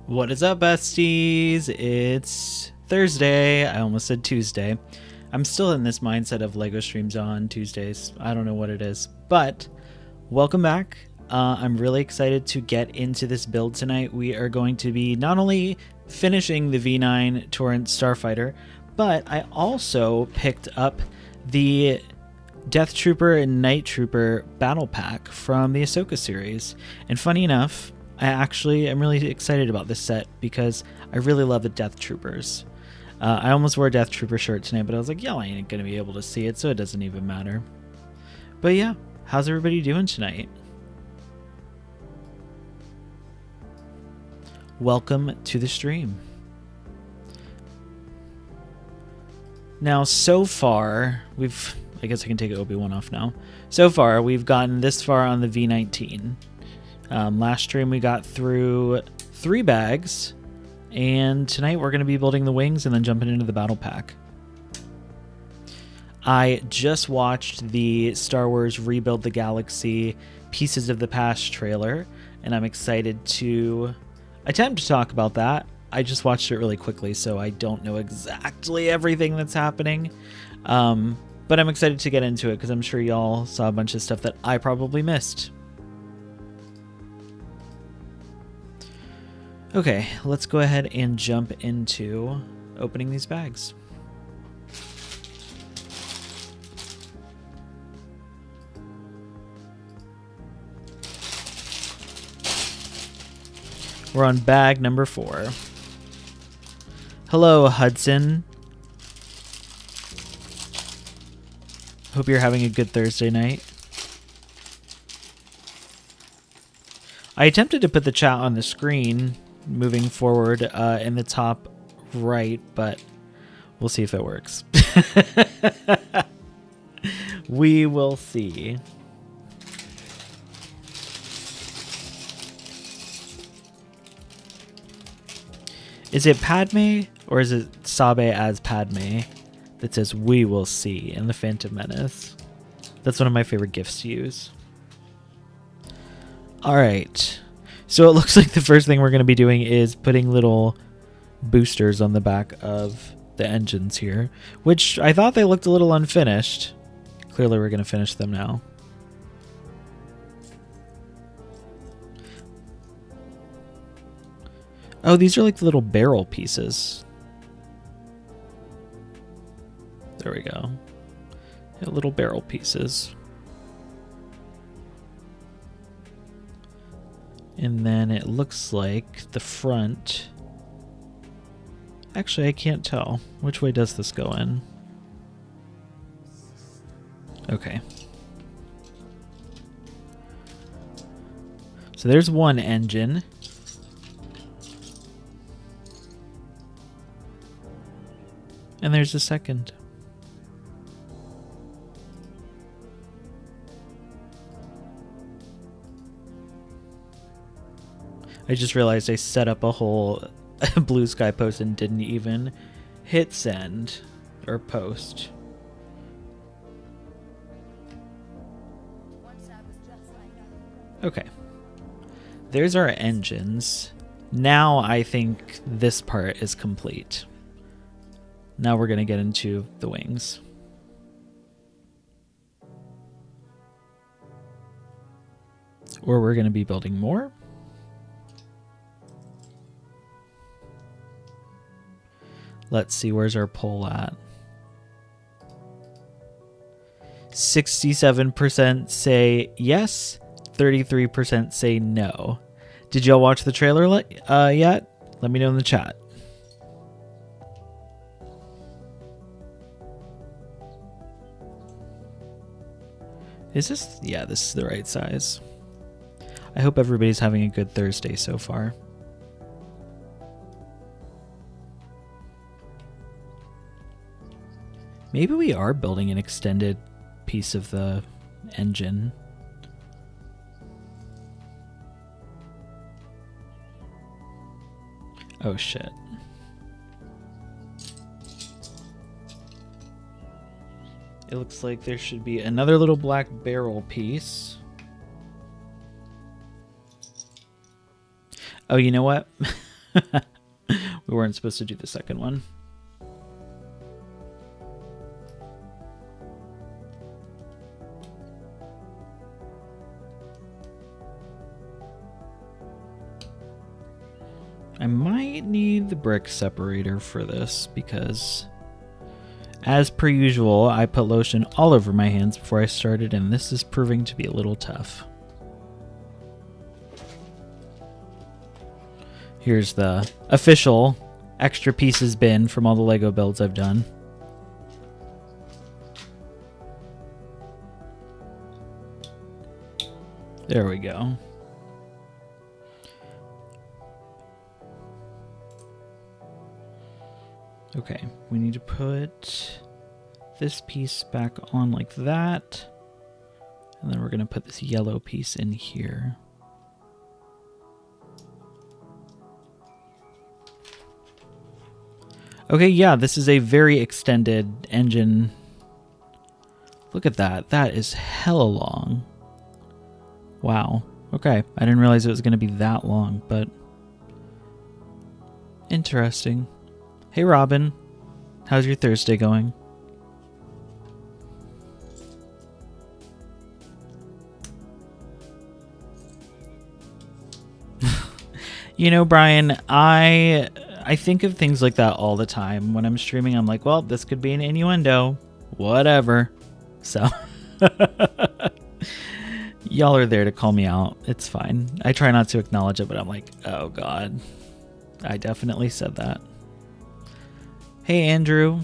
What is up, besties? It's Thursday. I almost said Tuesday. I'm still in this mindset of LEGO streams on Tuesdays. I don't know what it is, but welcome back. I'm really excited to get into this build tonight. We are going to be not only finishing the V-19 Torrent Starfighter, but I also picked up the Death Trooper and Night Trooper battle pack from the Ahsoka series. And funny enough, I actually am really excited about this set because I really love the Death Troopers. I almost wore a Death Trooper shirt tonight, but I was like, y'all ain't gonna be able to see it, so it doesn't even matter. But yeah, how's everybody doing tonight? Welcome to the stream. Now, so far, I guess I can take Obi-Wan off now. So far, we've gotten this far on the V-19. Last stream we got through 3 bags, and tonight we're going to be building the wings and then jumping into the battle pack. I just watched the Star Wars Rebuild the Galaxy Pieces of the Past trailer, and I'm excited to attempt to talk about that. I just watched it really quickly, so I don't know exactly everything that's happening. But I'm excited to get into it because I'm sure y'all saw a bunch of stuff that I probably missed. Okay, let's go ahead and jump into opening these bags. We're on bag number 4. Hello, Hudson. Hope you're having a good Thursday night. I attempted to put the chat on the screen moving forward in the top right, but we'll see if it works. We will see. Is it Padme or is it Sabe as Padme that says "We will see" in The Phantom Menace? That's one of my favorite gifts to use. All right. So it looks like the first thing we're going to be doing is putting little boosters on the back of the engines here, which I thought they looked a little unfinished. Clearly we're going to finish them now. Oh, these are like the little barrel pieces. There we go. Yeah, little barrel pieces. And then it looks like the front... Actually, I can't tell. Which way does this go in? Okay. So there's one engine. And there's a second. I just realized I set up a whole blue sky post and didn't even hit send or post. Okay. There's our engines. Now I think this part is complete. Now we're going to get into the wings. Or we're going to be building more. Let's see, where's our poll at? 67% say yes, 33% say no. Did y'all watch the trailer yet? Let me know in the chat. Is this? Yeah, this is the right size. I hope everybody's having a good Thursday so far. Maybe we are building an extended piece of the engine. Oh shit. It looks like there should be another little black barrel piece. Oh, you know what? We weren't supposed to do the second one. I might need the brick separator for this because, as per usual, I put lotion all over my hands before I started, and this is proving to be a little tough. Here's the official extra pieces bin from all the Lego builds I've done. There we go. Okay, we need to put this piece back on like that. And then we're going to put this yellow piece in here. Okay, yeah, this is a very extended engine. Look at that. That is hella long. Wow. Okay, I didn't realize it was going to be that long, but interesting. Hey, Robin. How's your Thursday going? You know, Brian, I think of things like that all the time. When I'm streaming, I'm like, well, this could be an innuendo. Whatever. So, y'all are there to call me out. It's fine. I try not to acknowledge it, but I'm like, oh, God. I definitely said that. Hey, Andrew.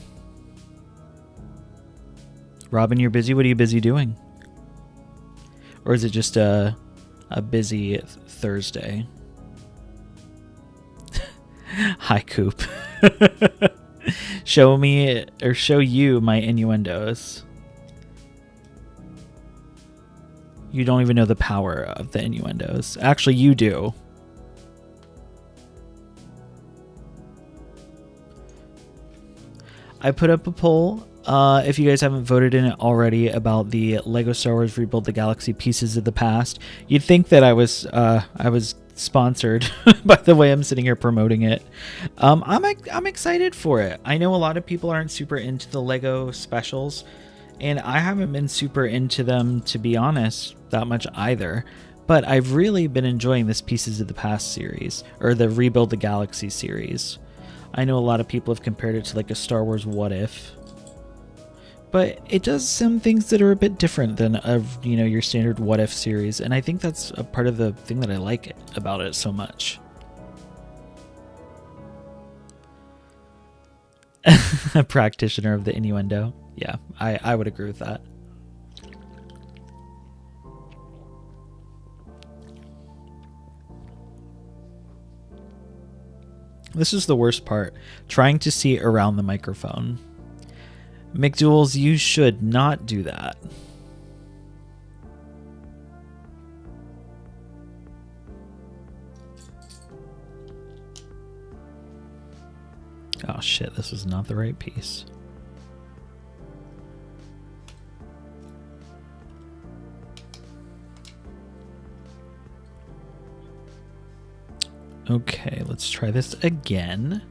Robin, you're busy? What are you busy doing? Or is it just a busy Thursday? Hi, Coop. Show me, or show you my innuendos. You don't even know the power of the innuendos. Actually, you do. I put up a poll, if you guys haven't voted in it already, about the Lego Star Wars Rebuild the Galaxy Pieces of the Past. You'd think that I was sponsored by the way I'm sitting here promoting it. I'm excited for it. I know a lot of people aren't super into the Lego specials, and I haven't been super into them, to be honest, that much either. But I've really been enjoying this Pieces of the Past series, or the Rebuild the Galaxy series. I know a lot of people have compared it to like a Star Wars What If, but it does some things that are a bit different than your standard What If series, and I think that's a part of the thing that I like about it so much. A practitioner of the innuendo. Yeah, I would agree with that. This is the worst part, trying to see around the microphone. McDuels, you should not do that. Oh shit, this was not the right piece. Okay, let's try this again.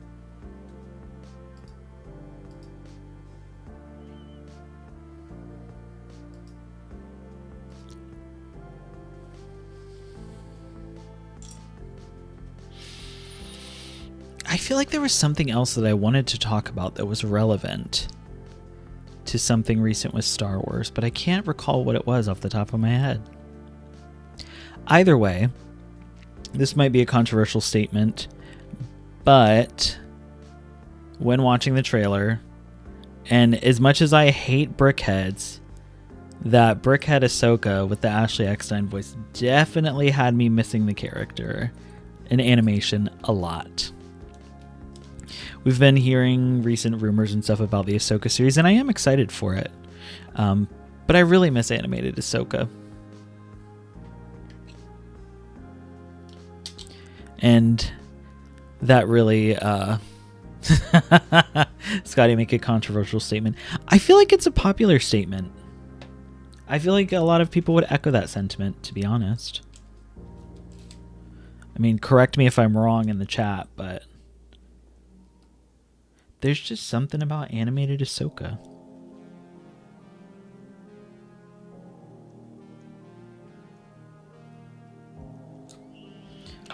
I feel like there was something else that I wanted to talk about that was relevant to something recent with Star Wars, but I can't recall what it was off the top of my head. Either way, this might be a controversial statement, but when watching the trailer, and as much as I hate brickheads, that brickhead Ahsoka with the Ashley Eckstein voice definitely had me missing the character in animation a lot. We've been hearing recent rumors and stuff about the Ahsoka series, and I am excited for it. But I really miss animated Ahsoka. And that really, Scotty, make a controversial statement. I feel like it's a popular statement. I feel like a lot of people would echo that sentiment, to be honest. I mean, correct me if I'm wrong in the chat, but there's just something about animated Ahsoka.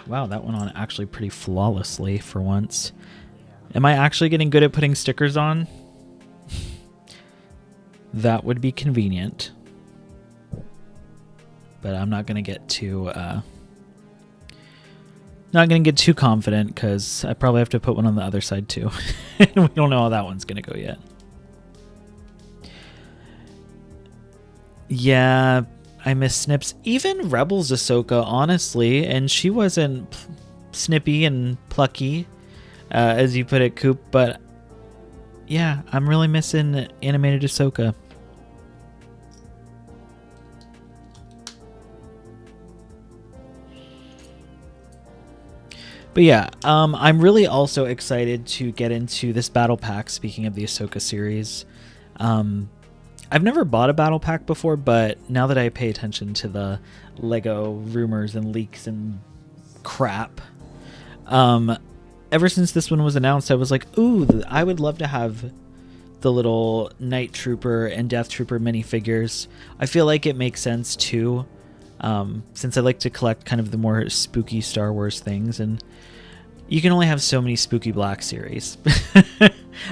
Wow, that went on actually pretty flawlessly for once. Am I actually getting good at putting stickers on? That would be convenient. But I'm not going to get too confident, because I probably have to put one on the other side too. And we don't know how that one's going to go yet. Yeah, I miss Snips. Even Rebels Ahsoka, honestly, and she wasn't snippy and plucky, as you put it, Coop, but yeah, I'm really missing animated Ahsoka. But yeah, I'm really also excited to get into this battle pack, speaking of the Ahsoka series. I've never bought a battle pack before, but now that I pay attention to the Lego rumors and leaks and crap, ever since this one was announced, I was like, ooh, I would love to have the little Night Trooper and Death Trooper minifigures. I feel like it makes sense too, since I like to collect kind of the more spooky Star Wars things, and you can only have so many spooky Black Series.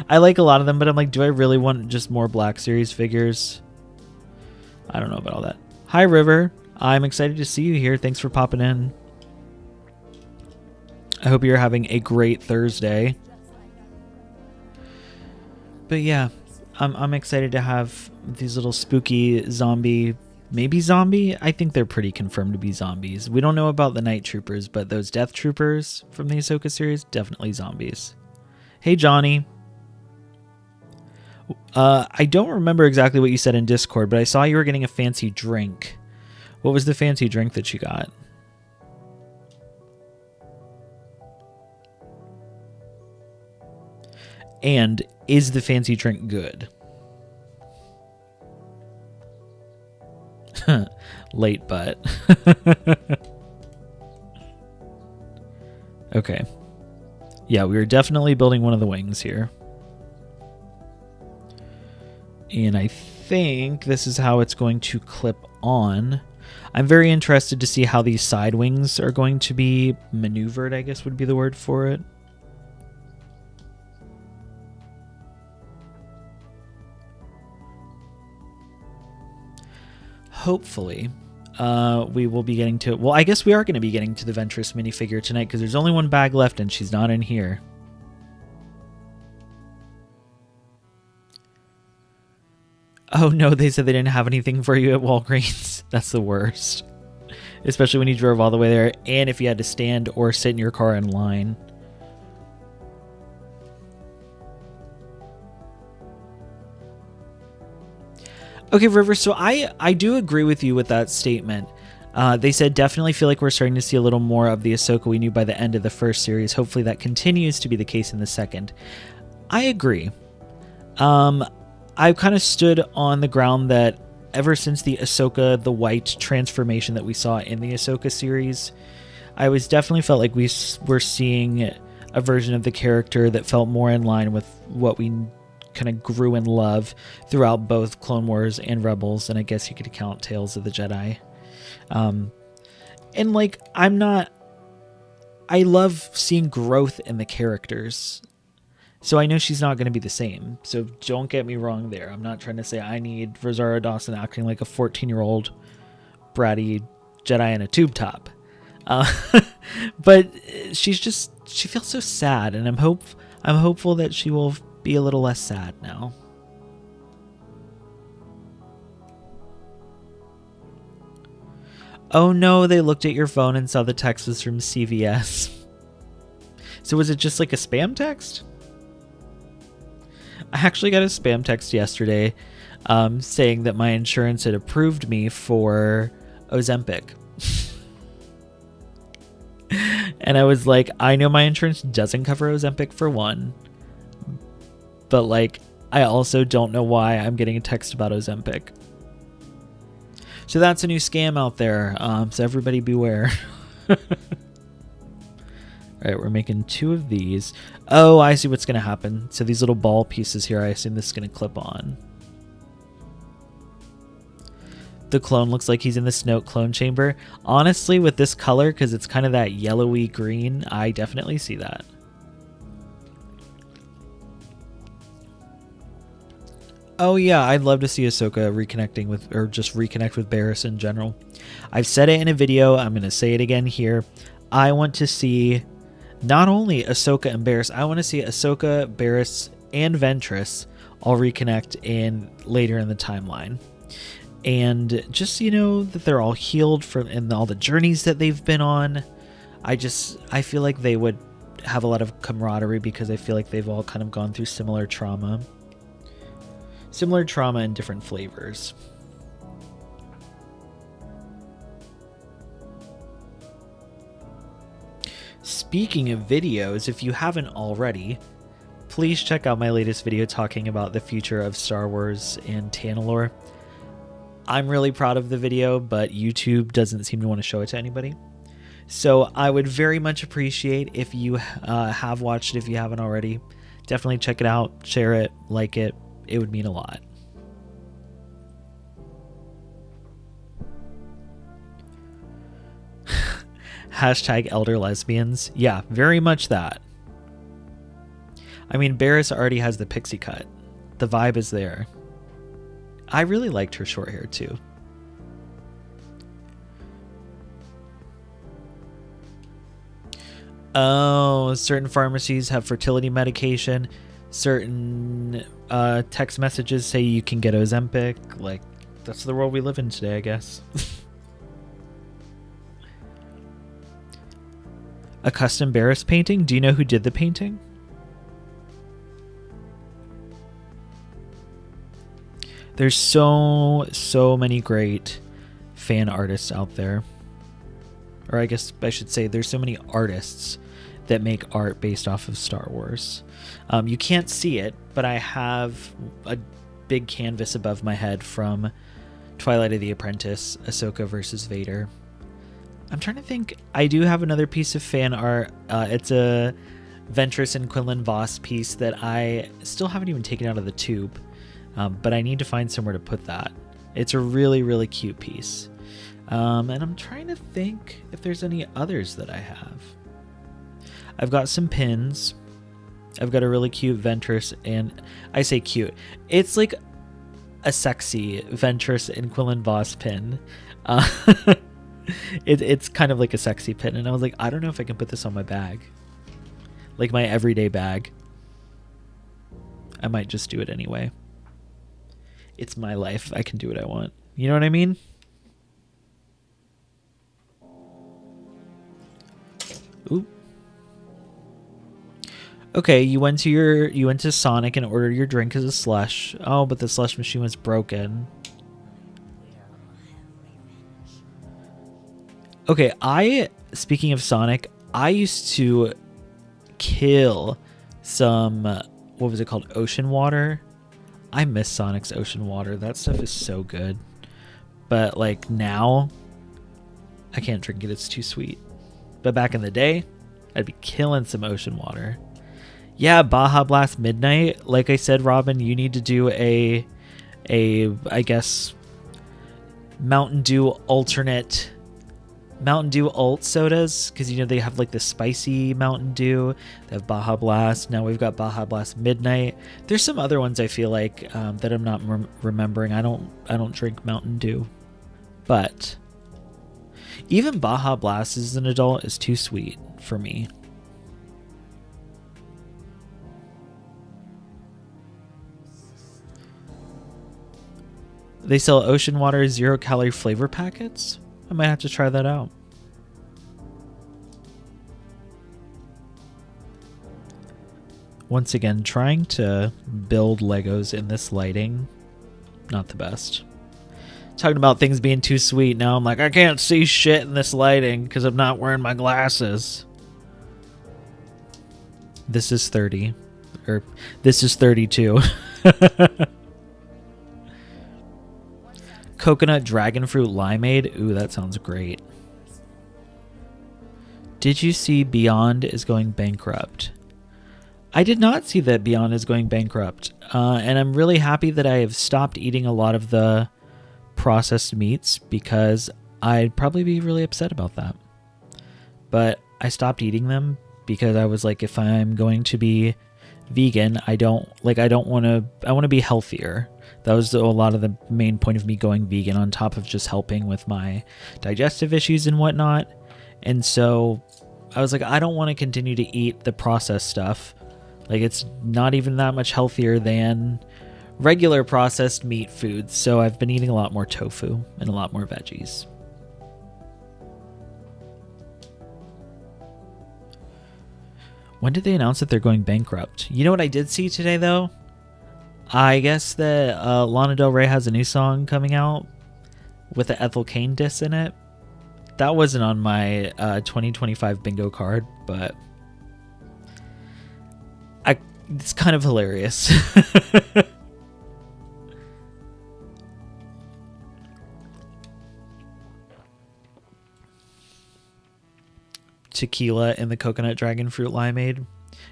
I like a lot of them, but I'm like, do I really want just more Black Series figures? I don't know about all that. Hi, River. I'm excited to see you here. Thanks for popping in. I hope you're having a great Thursday. But yeah, I'm excited to have these little spooky zombie, maybe zombie. I think they're pretty confirmed to be zombies. We don't know about the Night Troopers, but those Death Troopers from the Ahsoka series, definitely zombies. Hey, Johnny. I don't remember exactly what you said in Discord, but I saw you were getting a fancy drink. What was the fancy drink that you got? And is the fancy drink good? Late, but okay. Yeah, we are definitely building one of the wings here. And I think this is how it's going to clip on. I'm very interested to see how these side wings are going to be maneuvered, I guess would be the word for it. Hopefully, we will be getting to... Well, I guess we are going to be getting to the Ventress minifigure tonight, because there's only one bag left and she's not in here. Oh no, they said they didn't have anything for you at Walgreens. That's the worst. Especially when you drove all the way there, and if you had to stand or sit in your car in line. Okay, River, so I do agree with you with that statement. They said definitely feel like we're starting to see a little more of the Ahsoka we knew by the end of the first series. Hopefully that continues to be the case in the second. I agree. I've kind of stood on the ground that ever since the Ahsoka the White transformation that we saw in the Ahsoka series, I was definitely felt like we were seeing a version of the character that felt more in line with what we kind of grew in love throughout both Clone Wars and Rebels, and I guess you could count Tales of the Jedi. And like, I love seeing growth in the characters. So I know she's not going to be the same. So don't get me wrong there. I'm not trying to say I need Rosario Dawson acting like a 14-year-old bratty Jedi in a tube top. But she feels so sad, and I'm hopeful that she will be a little less sad now. Oh no, they looked at your phone and saw the text was from CVS. So was it just like a spam text? I actually got a spam text yesterday saying that my insurance had approved me for Ozempic. And I was like, I know my insurance doesn't cover Ozempic for one, but like, I also don't know why I'm getting a text about Ozempic. So that's a new scam out there. So everybody beware. All right, we're making 2 of these. Oh, I see what's going to happen. So these little ball pieces here, I assume this is going to clip on. The clone looks like he's in the Snoke clone chamber. Honestly, with this color, because it's kind of that yellowy green, I definitely see that. Oh yeah, I'd love to see Ahsoka reconnecting with, or just reconnect with Barriss in general. I've said it in a video, I'm going to say it again here. I want to see not only Ahsoka and Barriss, I want to see Ahsoka, Barriss, and Ventress all reconnect later in the timeline. And just, you know, that they're all healed from and all the journeys that they've been on. I feel like they would have a lot of camaraderie because I feel like they've all kind of gone through similar trauma. Similar trauma in different flavors. Speaking of videos, if you haven't already, please check out my latest video talking about the future of Star Wars and Tanalorr. I'm really proud of the video, but YouTube doesn't seem to want to show it to anybody. So I would very much appreciate if you have watched it if you haven't already. Definitely check it out, share it, like it. It would mean a lot. Hashtag elder lesbians. Yeah, very much that. I mean, Barriss already has the pixie cut. The vibe is there. I really liked her short hair too. Oh, certain pharmacies have fertility medication. Certain text messages say you can get Ozempic. Like, that's the world we live in today, I guess. A custom Barriss painting? Do you know who did the painting? There's so many great fan artists out there. Or I guess I should say there's so many artists that make art based off of Star Wars. You can't see it, but I have a big canvas above my head from Twilight of the Apprentice, Ahsoka versus Vader. I'm trying to think. I do have another piece of fan art. It's a Ventress and Quinlan Vos piece that I still haven't even taken out of the tube, but I need to find somewhere to put that. It's a really, really cute piece. And I'm trying to think if there's any others that I have. I've got some pins. I've got a really cute Ventress, and I say cute. It's like a sexy Ventress and Quinlan Vos pin. It's kind of like a sexy pin, and I was like, I don't know if I can put this on my bag, like my everyday bag. I might just do it anyway. It's my life. I can do what I want. You know what I mean? Ooh. Okay, you went to Sonic and ordered your drink as a slush. Oh, but the slush machine was broken. Okay, speaking of Sonic, I used to kill some, what was it called? Ocean water. I miss Sonic's ocean water. That stuff is so good. But like now, I can't drink it. It's too sweet. But back in the day, I'd be killing some ocean water. Yeah, Baja Blast Midnight. Like I said, Robin, you need to do a I guess, Mountain Dew alt sodas, because you know they have like the spicy Mountain Dew. They have Baja Blast. Now we've got Baja Blast Midnight. There's some other ones I feel like that I'm not remembering. I don't drink Mountain Dew, but even Baja Blast as an adult is too sweet for me. They sell ocean water 0-calorie flavor packets. I might have to try that out. Once again, trying to build Legos in this lighting, not the best. Talking about things being too sweet, now I'm like, I can't see shit in this lighting because I'm not wearing my glasses. This is 30. Or this is 32. Coconut dragon fruit limeade. Ooh, that sounds great. Did you see Beyond is going bankrupt? I did not see that Beyond is going bankrupt. And I'm really happy that I have stopped eating a lot of the processed meats because I'd probably be really upset about that. But I stopped eating them because I was like, if I'm going to be vegan, I want to be healthier. That was a lot of the main point of me going vegan, on top of just helping with my digestive issues and whatnot. And so I was like, I don't want to continue to eat the processed stuff. Like, it's not even that much healthier than regular processed meat foods. So I've been eating a lot more tofu and a lot more veggies. When did they announce that they're going bankrupt? You know what I did see today, though? I guess that Lana Del Rey has a new song coming out with the Ethel Cain diss in it. That wasn't on my 2025 bingo card, but it's kind of hilarious. Tequila and the coconut dragon fruit limeade.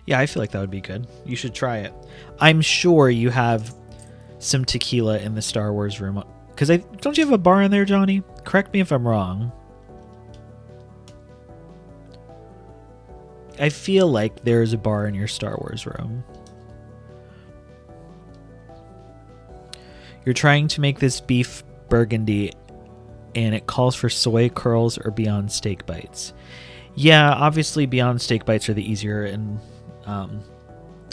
Yeah, I feel like that would be good. You should try it. I'm sure you have some tequila in the Star Wars room. Because don't you have a bar in there, Johnny? Correct me if I'm wrong. I feel like there's a bar in your Star Wars room. You're trying to make this beef burgundy, and it calls for soy curls or Beyond Steak Bites. Yeah, obviously Beyond Steak Bites are the easier and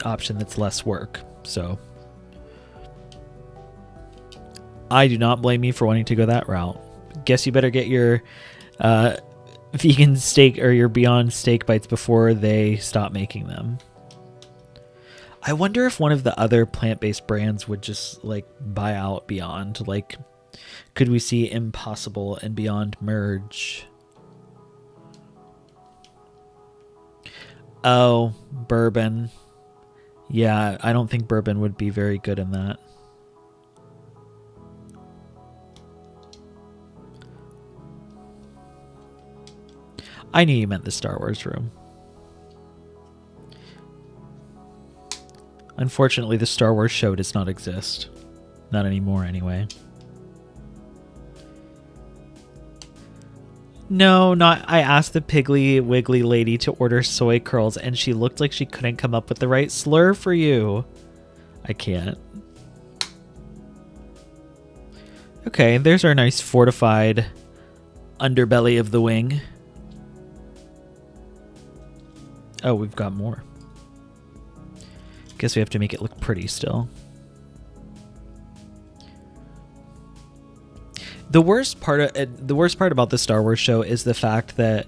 option that's less work. So I do not blame you for wanting to go that route. Guess you better get your vegan steak or your Beyond Steak Bites before they stop making them. I wonder if one of the other plant-based brands would just like buy out Beyond. Like, could we see Impossible and Beyond merge? Oh, bourbon. Yeah, I don't think bourbon would be very good in that. I knew you meant the Star Wars room. Unfortunately, the Star Wars show does not exist. Not anymore, anyway. No, not. I asked the Piggly Wiggly lady to order soy curls, and she looked like she couldn't come up with the right slur for you. I can't. Okay, there's our nice fortified underbelly of the wing. Oh, we've got more. Guess we have to make it look pretty still. The worst part about the Star Wars show is the fact that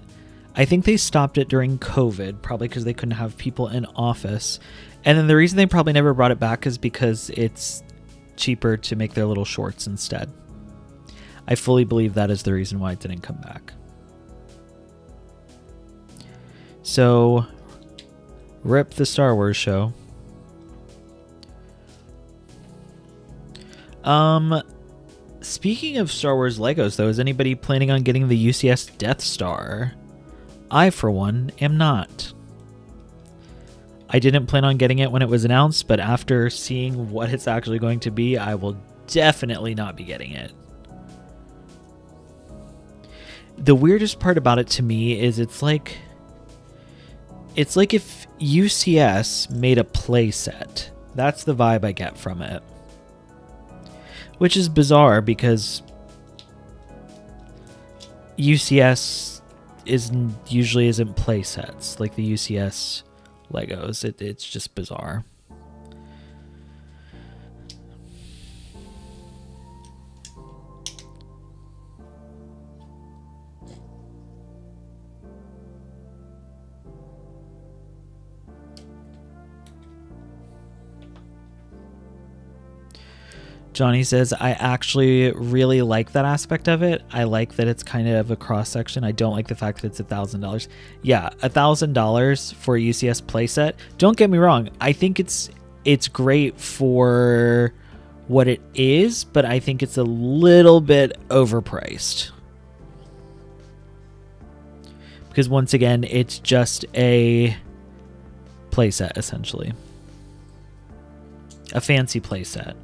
I think they stopped it during COVID, probably because they couldn't have people in office. And then the reason they probably never brought it back is because it's cheaper to make their little shorts instead. I fully believe that is the reason why it didn't come back. So, rip the Star Wars show. Speaking of Star Wars Legos, though, is anybody planning on getting the UCS Death Star? I, for one, am not. I didn't plan on getting it when it was announced, but after seeing what it's actually going to be, I will definitely not be getting it. The weirdest part about it to me is it's like if UCS made a playset. That's the vibe I get from it. Which is bizarre because UCS usually isn't playsets like the UCS Legos. It's just bizarre. Johnny says, I actually really like that aspect of it. I like that it's kind of a cross-section. I don't like the fact that it's $1,000. Yeah, $1,000 for a UCS playset. Don't get me wrong. I think it's great for what it is, but I think it's a little bit overpriced. because once again, it's just a playset, essentially. A fancy playset.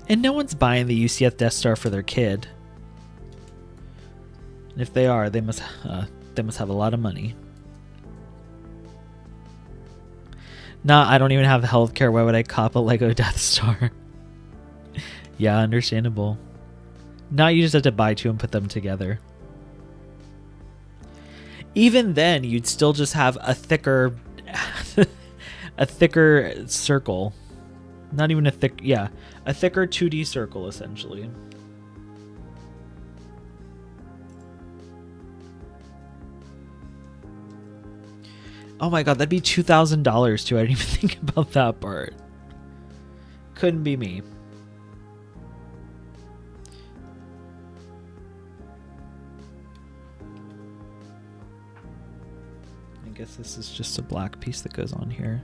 And no one's buying the UCF Death Star for their kid. And if they are, they must have a lot of money. Nah, I don't even have healthcare. Why would I cop a Lego Death Star? Yeah, understandable. Now you just have to buy two and put them together. Even then, you'd still just have a thicker a thicker circle. Not even a thick, yeah, a thicker 2D circle, essentially. Oh my god, that'd be $2,000 too. I didn't even think about that part. Couldn't be me. I guess this is just a black piece that goes on here.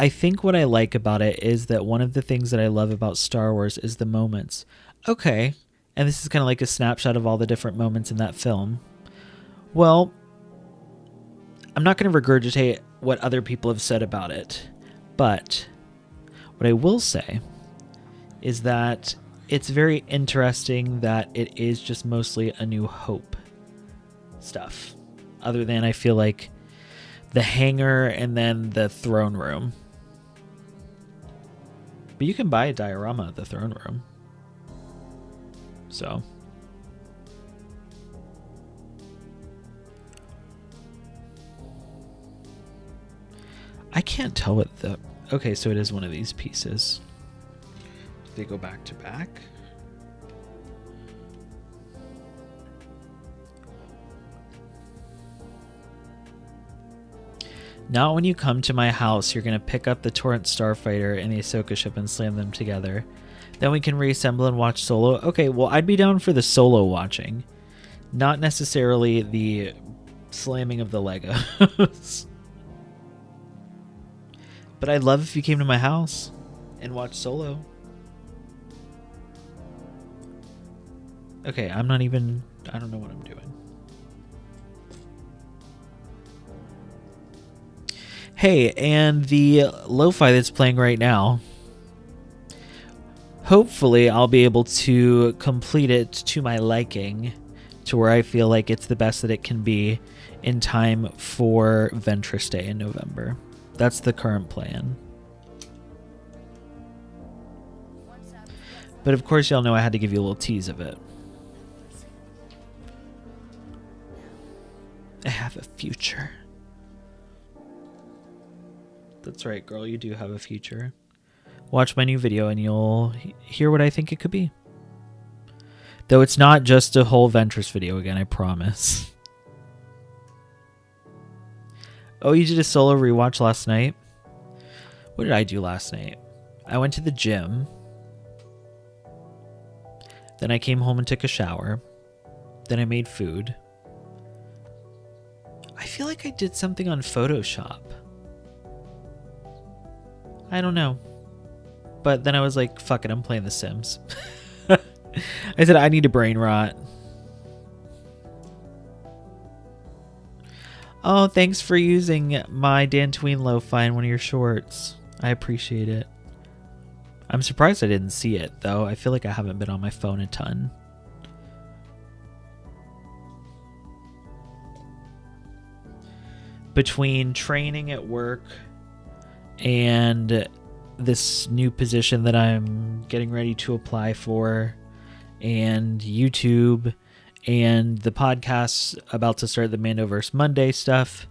I think what I like about it is that one of the things that I love about Star Wars is the moments. Okay, and this is kind of like a snapshot of all the different moments in that film. Well, I'm not going to regurgitate what other people have said about it, but what I will say is that it's very interesting that it is just mostly A New Hope stuff, other than I feel like the hangar and then the throne room. But you can buy a diorama at the throne room. So. I can't tell what the... Okay, so it is one of these pieces. They go back to back. Not when you come to my house, you're going to pick up the Torrent Starfighter and the Ahsoka ship and slam them together. Then we can reassemble and watch Solo. Okay, well, I'd be down for the Solo watching. Not necessarily the slamming of the Legos. But I'd love if you came to my house and watched Solo. Okay, I'm not even... I don't know what I'm doing. Hey, and the lo-fi that's playing right now, hopefully I'll be able to complete it to my liking, to where I feel like it's the best that it can be in time for Ventress Day in November. That's the current plan. But of course y'all know I had to give you a little tease of it. I have a future. That's right, girl. You do have a future. Watch my new video and you'll hear what I think it could be. Though it's not just a whole Ventress video again, I promise. Oh, you did a Solo rewatch last night? What did I do last night? I went to the gym. Then I came home and took a shower. Then I made food. I feel like I did something on Photoshop. I don't know. But then I was like, fuck it, I'm playing The Sims. I said, I need a brain rot. Oh, thanks for using my Dantooine lo-fi in one of your shorts. I appreciate it. I'm surprised I didn't see it, though. I feel like I haven't been on my phone a ton. Between training at work and this new position that I'm getting ready to apply for, and YouTube, and the podcast about to start, the Mandoverse Monday stuff,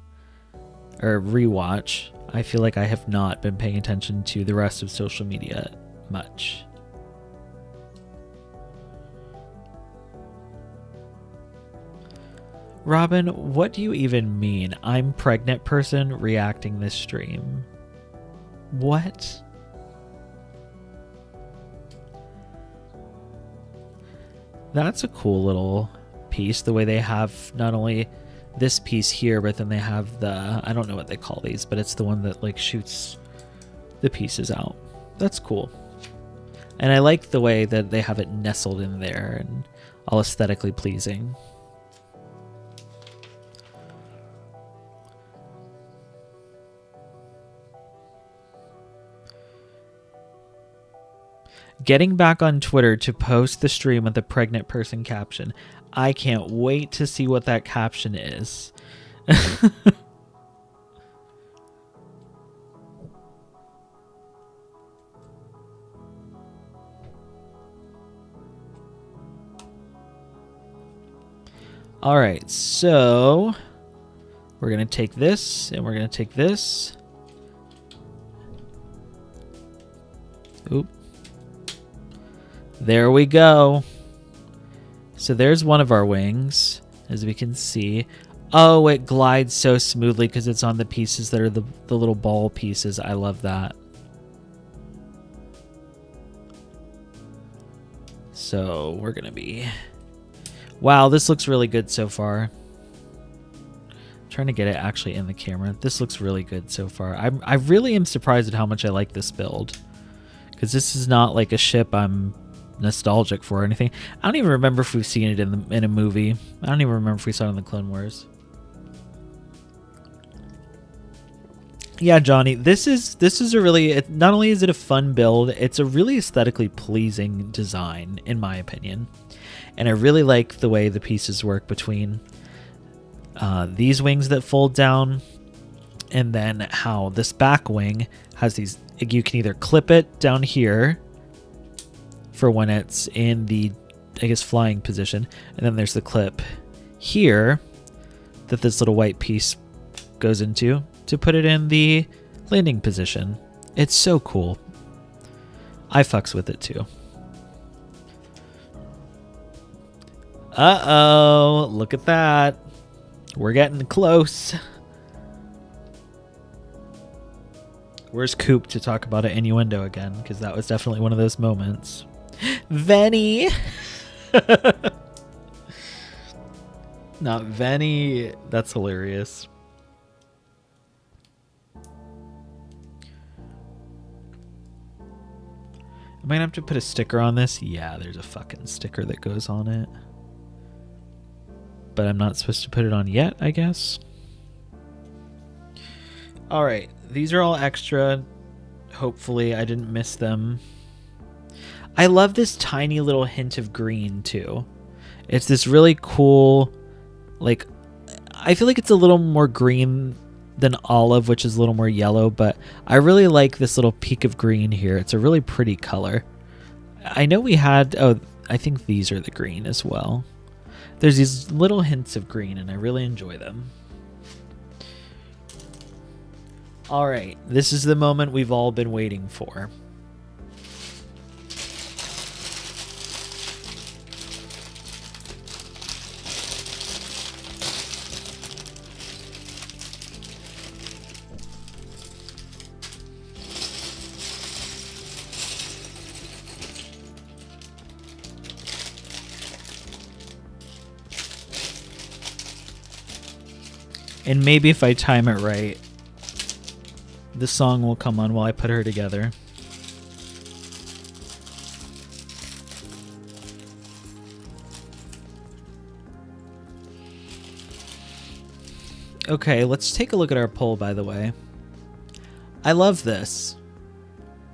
or rewatch, I feel like I have not been paying attention to the rest of social media much. Robin, what do you even mean? I'm pregnant person reacting this stream. What? That's a cool little piece, the way they have not only this piece here, but then they have the, I don't know what they call these, but it's the one that like shoots the pieces out. That's cool. And I like the way that they have it nestled in there and all aesthetically pleasing. Getting back on Twitter to post the stream with the pregnant person caption. I can't wait to see what that caption is. All right, so we're going to take this and we're going to take this. Oop. There we go. So there's one of our wings, as we can see. Oh, it glides so smoothly because it's on the pieces that are the little ball pieces. I love that. So we're going to be... Wow, this looks really good so far. I'm trying to get it actually in the camera. This looks really good so far. I really am surprised at how much I like this build. Because this is not like a ship I'm nostalgic for or anything. I don't even remember if we've seen it in a movie. I don't even remember if we saw it in the Clone Wars. Yeah, Johnny, this is a really, not only is it a fun build, it's a really aesthetically pleasing design, in my opinion. And I really like the way the pieces work between these wings that fold down, and then how this back wing has these, you can either clip it down here for when it's in the, I guess, flying position, and then there's the clip here that this little white piece goes into to put it in the landing position. It's so cool. I fucks with it too. Uh-oh, look at that. We're getting close. Where's Coop to talk about an innuendo again? Because that was definitely one of those moments. Venny! Not Venny. That's hilarious. Am I gonna have to put a sticker on this? Yeah, there's a fucking sticker that goes on it. But I'm not supposed to put it on yet, I guess. Alright, these are all extra. Hopefully I didn't miss them. I love this tiny little hint of green too. It's this really cool, like, I feel like it's a little more green than olive, which is a little more yellow, but I really like this little peak of green here. It's a really pretty color. I know we had, oh, I think these are the green as well. There's these little hints of green, and I really enjoy them. All right, this is the moment we've all been waiting for. And maybe if I time it right, the song will come on while I put her together. Okay, let's take a look at our poll, by the way. I love this.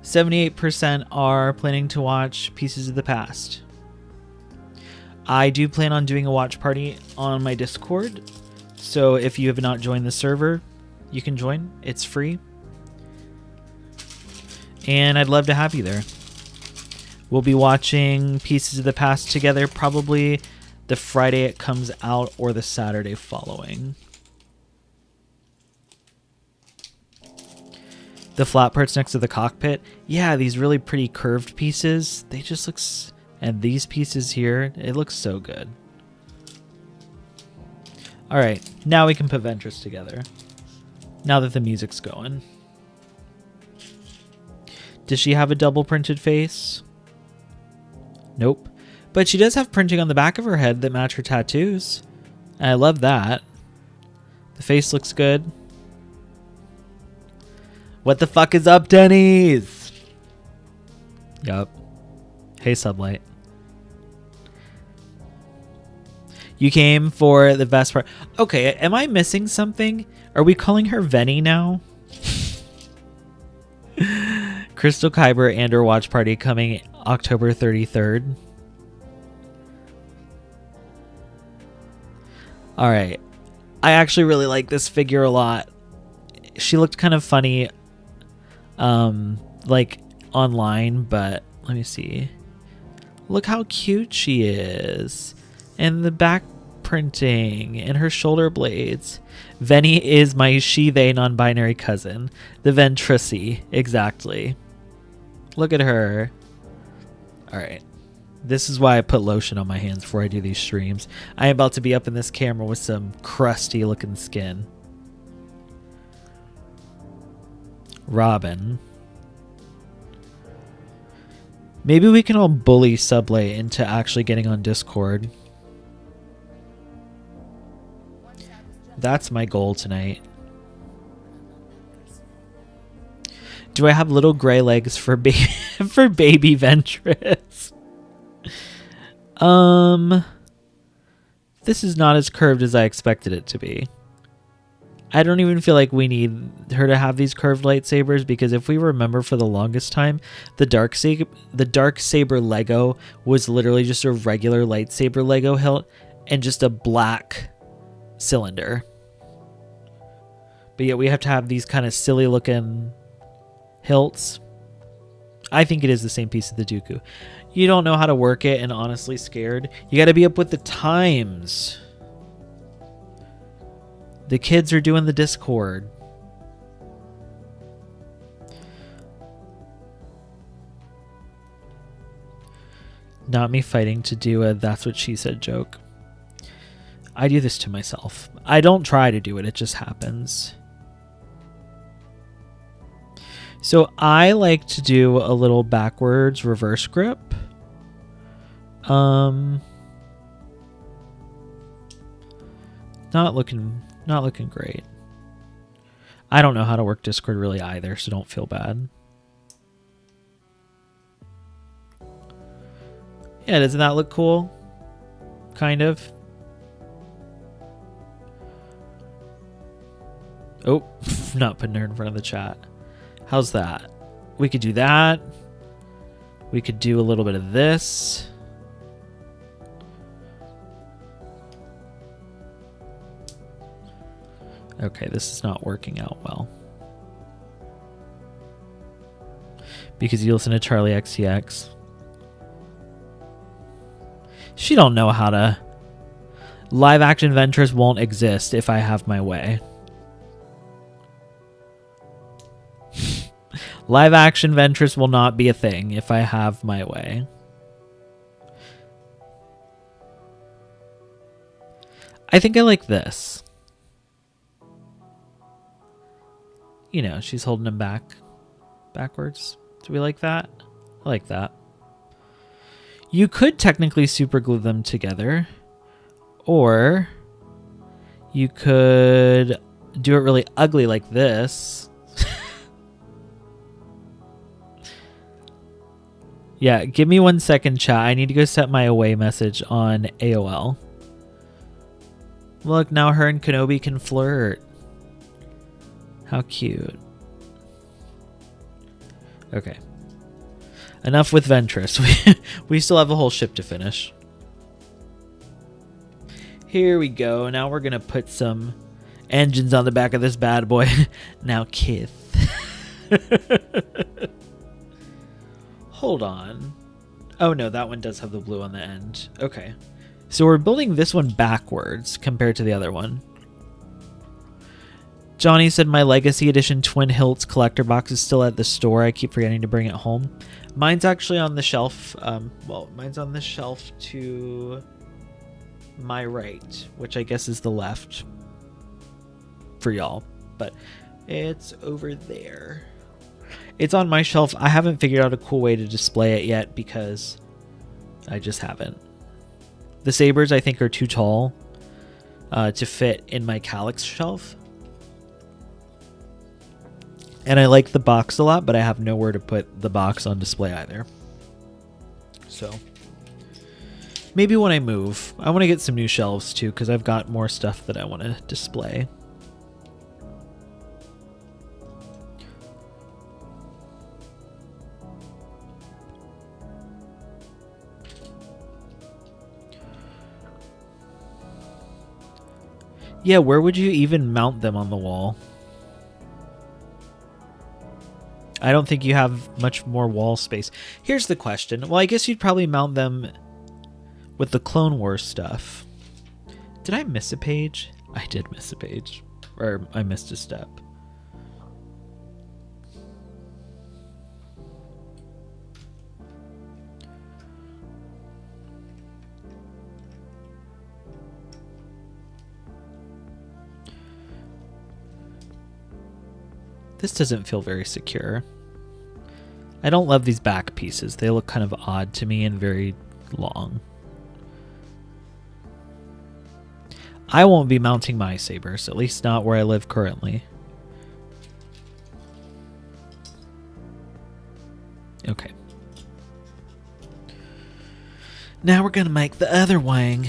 78% are planning to watch Pieces of the Past. I do plan on doing a watch party on my Discord. So if you have not joined the server, you can join. It's free. And I'd love to have you there. We'll be watching Pieces of the Past together probably the Friday it comes out or the Saturday following. The flat parts next to the cockpit. Yeah, these really pretty curved pieces. They just look... And these pieces here, it looks so good. Alright, now we can put Ventress together. Now that the music's going. Does she have a double printed face? Nope. But she does have printing on the back of her head that match her tattoos. And I love that. The face looks good. What the fuck is up, Denny's? Yup. Hey, Sublight. You came for the best part. Okay, am I missing something? Are we calling her Venny now? Crystal Kyber and her watch party coming October 33rd. Alright. I actually really like this figure a lot. She looked kind of funny like online, but let me see. Look how cute she is. And the back printing and her shoulder blades. Venny is my she-they non-binary cousin. The Ventressy. Exactly. Look at her. Alright. This is why I put lotion on my hands before I do these streams. I am about to be up in this camera with some crusty looking skin. Robin. Maybe we can all bully Sublay into actually getting on Discord. That's my goal tonight. Do I have little gray legs for for baby Ventress? This is not as curved as I expected it to be. I don't even feel like we need her to have these curved lightsabers, because if we remember, for the longest time, the Darksaber Lego was literally just a regular lightsaber Lego hilt and just a black cylinder. But yet we have to have these kind of silly looking hilts. I think it is the same piece of the Dooku. You don't know how to work it and honestly scared. You got to be up with the times. The kids are doing the Discord. Not me fighting to do a "that's what she said" joke. I do this to myself. I don't try to do it, it just happens. So I like to do a little backwards reverse grip. Not looking great. I don't know how to work Discord really either, so don't feel bad. Yeah, doesn't that look cool? Kind of. Oh, not putting her in front of the chat. How's that? We could do that. We could do a little bit of this. Okay, this is not working out well. Because you listen to Charlie XCX. She don't know how to... Live action Ventress won't exist if I have my way. Live action Ventress will not be a thing if I have my way. I think I like this. You know, she's holding him backwards. Do we like that? I like that. You could technically super glue them together, or you could do it really ugly like this. Yeah, give me 1 second, chat. I need to go set my away message on AOL. Look, now her and Kenobi can flirt. How cute. Okay. Enough with Ventress. We still have a whole ship to finish. Here we go. Now we're going to put some engines on the back of this bad boy. Now, Kith. Hold on. Oh, no, that one does have the blue on the end. Okay. So we're building this one backwards compared to the other one. Johnny said my Legacy Edition Twin Hilts collector box is still at the store. I keep forgetting to bring it home. Mine's actually on the shelf. Well, mine's on the shelf to my right, which I guess is the left for y'all. But it's over there. It's on my shelf. I haven't figured out a cool way to display it yet because I just haven't. The sabers, I think, are too tall to fit in my Calyx shelf. And I like the box a lot, but I have nowhere to put the box on display either. So maybe when I move, I want to get some new shelves too, because I've got more stuff that I want to display. Yeah, where would you even mount them on the wall? I don't think you have much more wall space. Here's the question. Well, I guess you'd probably mount them with the Clone Wars stuff. Did I miss a page? I did miss a page. Or I missed a step. This doesn't feel very secure. I don't love these back pieces. They look kind of odd to me and very long. I won't be mounting my sabers, at least not where I live currently. Okay. Now we're gonna make the other wing.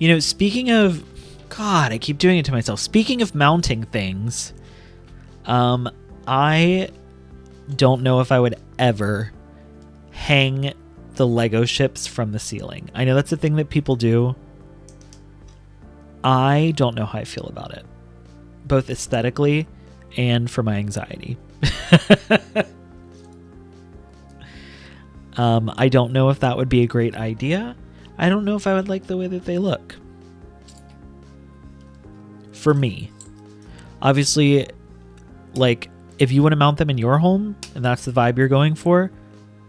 You know, speaking of... God, I keep doing it to myself. Speaking of mounting things, I don't know if I would ever hang the Lego ships from the ceiling. I know that's a thing that people do. I don't know how I feel about it, both aesthetically and for my anxiety. I don't know if that would be a great idea. I don't know if I would like the way that they look. For me. Obviously, like, if you want to mount them in your home, and that's the vibe you're going for,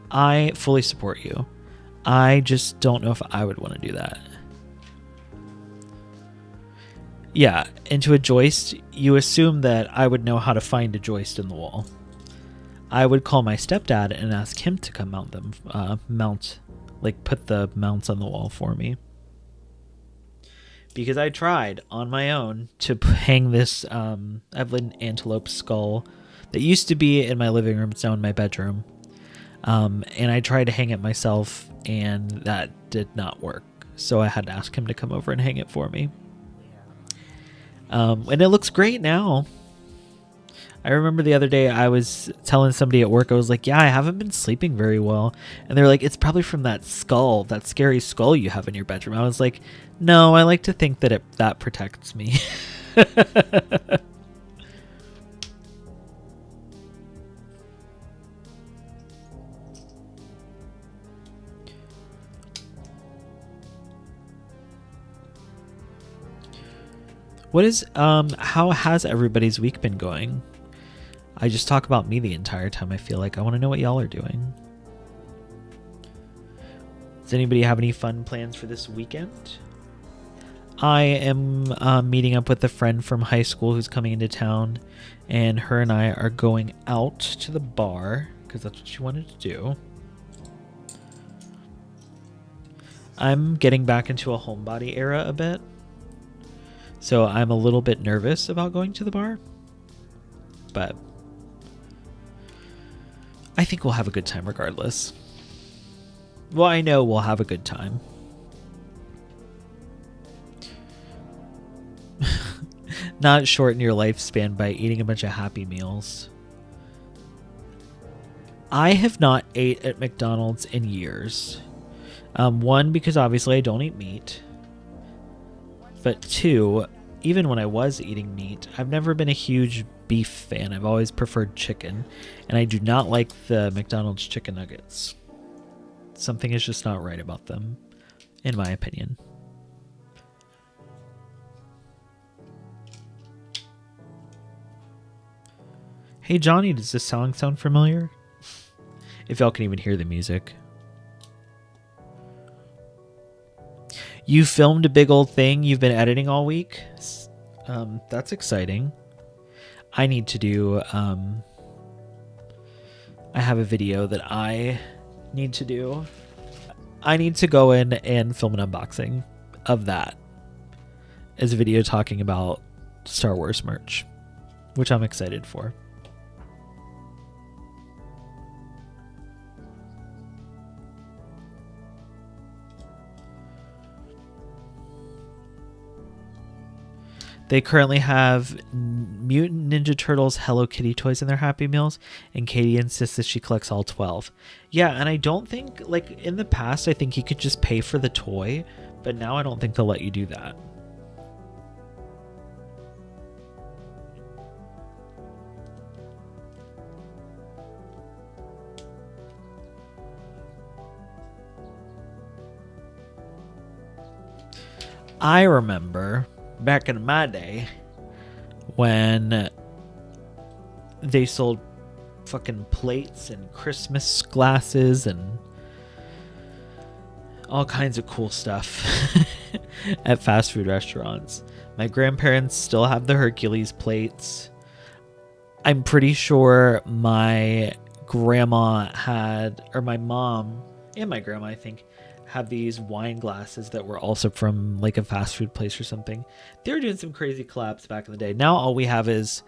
I fully support you. I just don't know if I would want to do that. Yeah, into a joist, you assume that I would know how to find a joist in the wall. I would call my stepdad and ask him to come mount them, put the mounts on the wall for me. Because I tried on my own to hang this Evelyn antelope skull that used to be in my living room. It's now in my bedroom. And I tried to hang it myself, and that did not work. So I had to ask him to come over and hang it for me. And it looks great now. I remember the other day I was telling somebody at work, I was like, yeah, I haven't been sleeping very well. And they're like, it's probably from that skull, that scary skull you have in your bedroom. I was like, no, I like to think that that protects me. How has everybody's week been going? I just talk about me the entire time. I feel like I want to know what y'all are doing. Does anybody have any fun plans for this weekend? I am meeting up with a friend from high school who's coming into town, and her and I are going out to the bar because that's what she wanted to do. I'm getting back into a homebody era a bit, so I'm a little bit nervous about going to the bar, but I think we'll have a good time regardless. Well, I know we'll have a good time. Not shorten your lifespan by eating a bunch of Happy Meals. I have not ate at McDonald's in years. One, because obviously I don't eat meat. But two, even when I was eating meat, I've never been a huge beef fan. I've always preferred chicken, and I do not like the McDonald's chicken nuggets. Something is just not right about them, in my opinion. Hey Johnny, does this song sound familiar? If y'all can even hear the music. You filmed a big old thing you've been editing all week? That's exciting. I need to do... I have a video that I need to do. I need to go in and film an unboxing of that as a video talking about Star Wars merch, which I'm excited for. They currently have Mutant Ninja Turtles Hello Kitty toys in their Happy Meals, and Katie insists that she collects all 12. Yeah, and I don't think, like, in the past, I think you could just pay for the toy, but now I don't think they'll let you do that. I remember back in my day when they sold fucking plates and Christmas glasses and all kinds of cool stuff at fast food restaurants. My grandparents still have the Hercules plates. I'm pretty sure my grandma had, or my mom and my grandma, I think, have these wine glasses that were also from like a fast food place or something. They were doing some crazy collabs back in the day. Now all we have is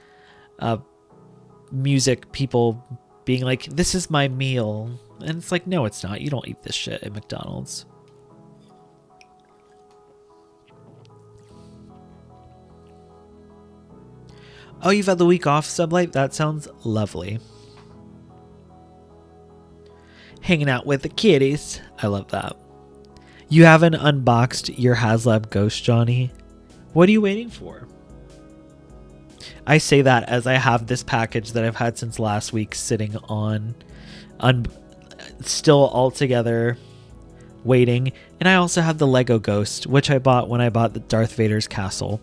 music, people being like, this is my meal. And it's like, no, it's not. You don't eat this shit at McDonald's. Oh, you've had the week off, Sublight? That sounds lovely. Hanging out with the kitties. I love that. You haven't unboxed your HasLab Ghost, Johnny. What are you waiting for? I say that as I have this package that I've had since last week sitting on still all together, waiting. And I also have the Lego Ghost, which I bought when I bought the Darth Vader's castle.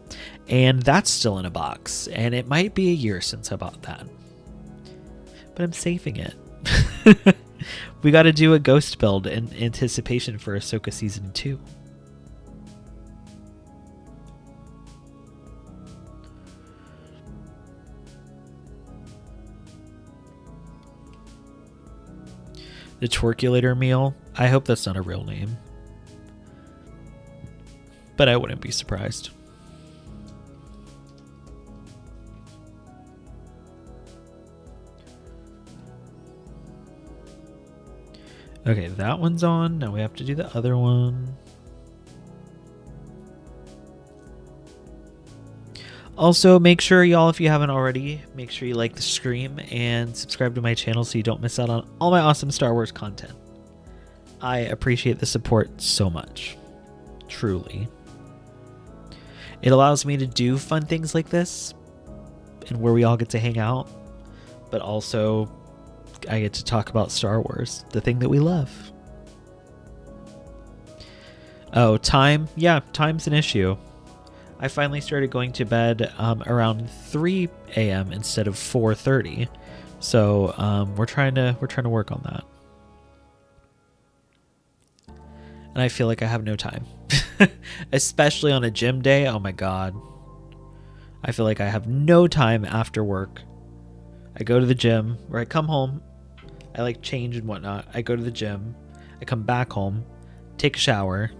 And that's still in a box. And it might be a year since I bought that. But I'm saving it. We got to do a ghost build in anticipation for Ahsoka Season 2. The Twerkulator meal. I hope that's not a real name. But I wouldn't be surprised. Okay, that one's on. Now we have to do the other one. Also, make sure, y'all, if you haven't already, make sure you like the stream and subscribe to my channel so you don't miss out on all my awesome Star Wars content. I appreciate the support so much. Truly. It allows me to do fun things like this and where we all get to hang out, but also I get to talk about Star Wars, the thing that we love. Oh, time? Yeah, time's an issue. I finally started going to bed around 3 a.m. instead of 4:30. So we're trying to work on that. And I feel like I have no time. Especially on a gym day. Oh my god. I feel like I have no time after work. I go to the gym, or I come home, I like change and whatnot. I go to the gym, I come back home, take a shower,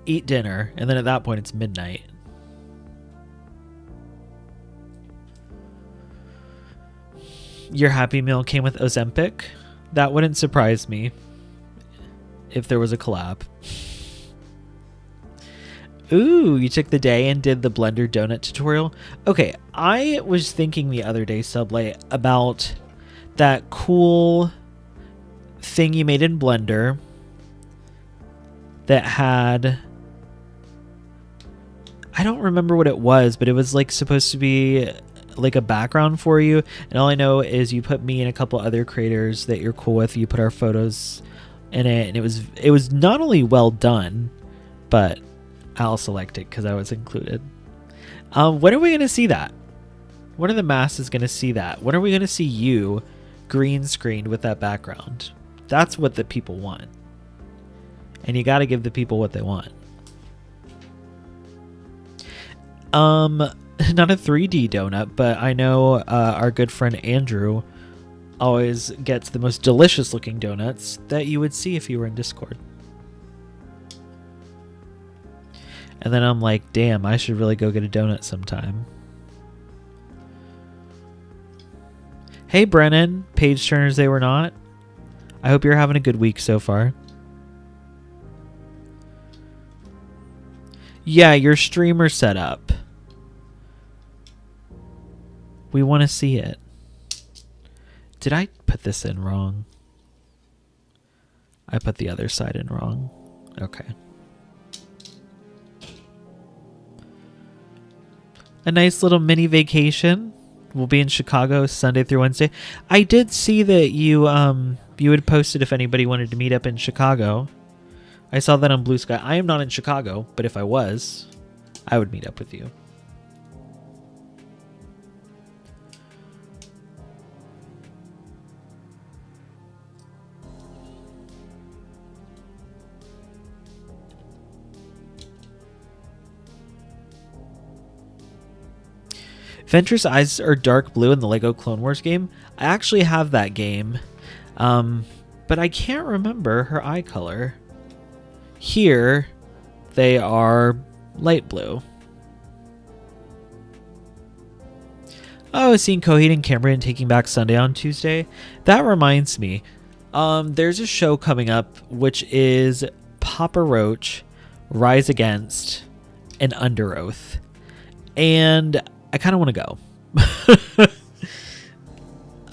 eat dinner, and then at that point it's midnight. Your Happy Meal came with Ozempic? That wouldn't surprise me if there was a collab. Ooh, you took the day and did the Blender donut tutorial? Okay, I was thinking the other day, Sublight, about that cool thing you made in Blender that had... I don't remember what it was, but it was like supposed to be like a background for you. And all I know is you put me and a couple other creators that you're cool with. You put our photos in it, and it was not only well done, but I'll select it because I was included. When are we going to see that? When are the masses going to see that? When are we going to see you green screened with that background? That's what the people want. And you got to give the people what they want. Not a 3D donut, but I know our good friend Andrew always gets the most delicious looking donuts that you would see if you were in Discord. And then I'm like, damn, I should really go get a donut sometime. Hey, Brennan. Page turners they were not. I hope you're having a good week so far. Yeah, your streamer setup. We want to see it. Did I put this in wrong? I put the other side in wrong. Okay. A nice little mini vacation. We'll be in Chicago Sunday through Wednesday. I did see that you had posted if anybody wanted to meet up in Chicago. I saw that on Blue Sky. I am not in Chicago, but if I was, I would meet up with you. Ventress' eyes are dark blue in the Lego Clone Wars game. I actually have that game, but I can't remember her eye color. Here, they are light blue. Oh, seeing Coheed and Cambrian Taking Back Sunday on Tuesday. That reminds me. There's a show coming up, which is Papa Roach, Rise Against, and Under Oath. And I kind of want to go.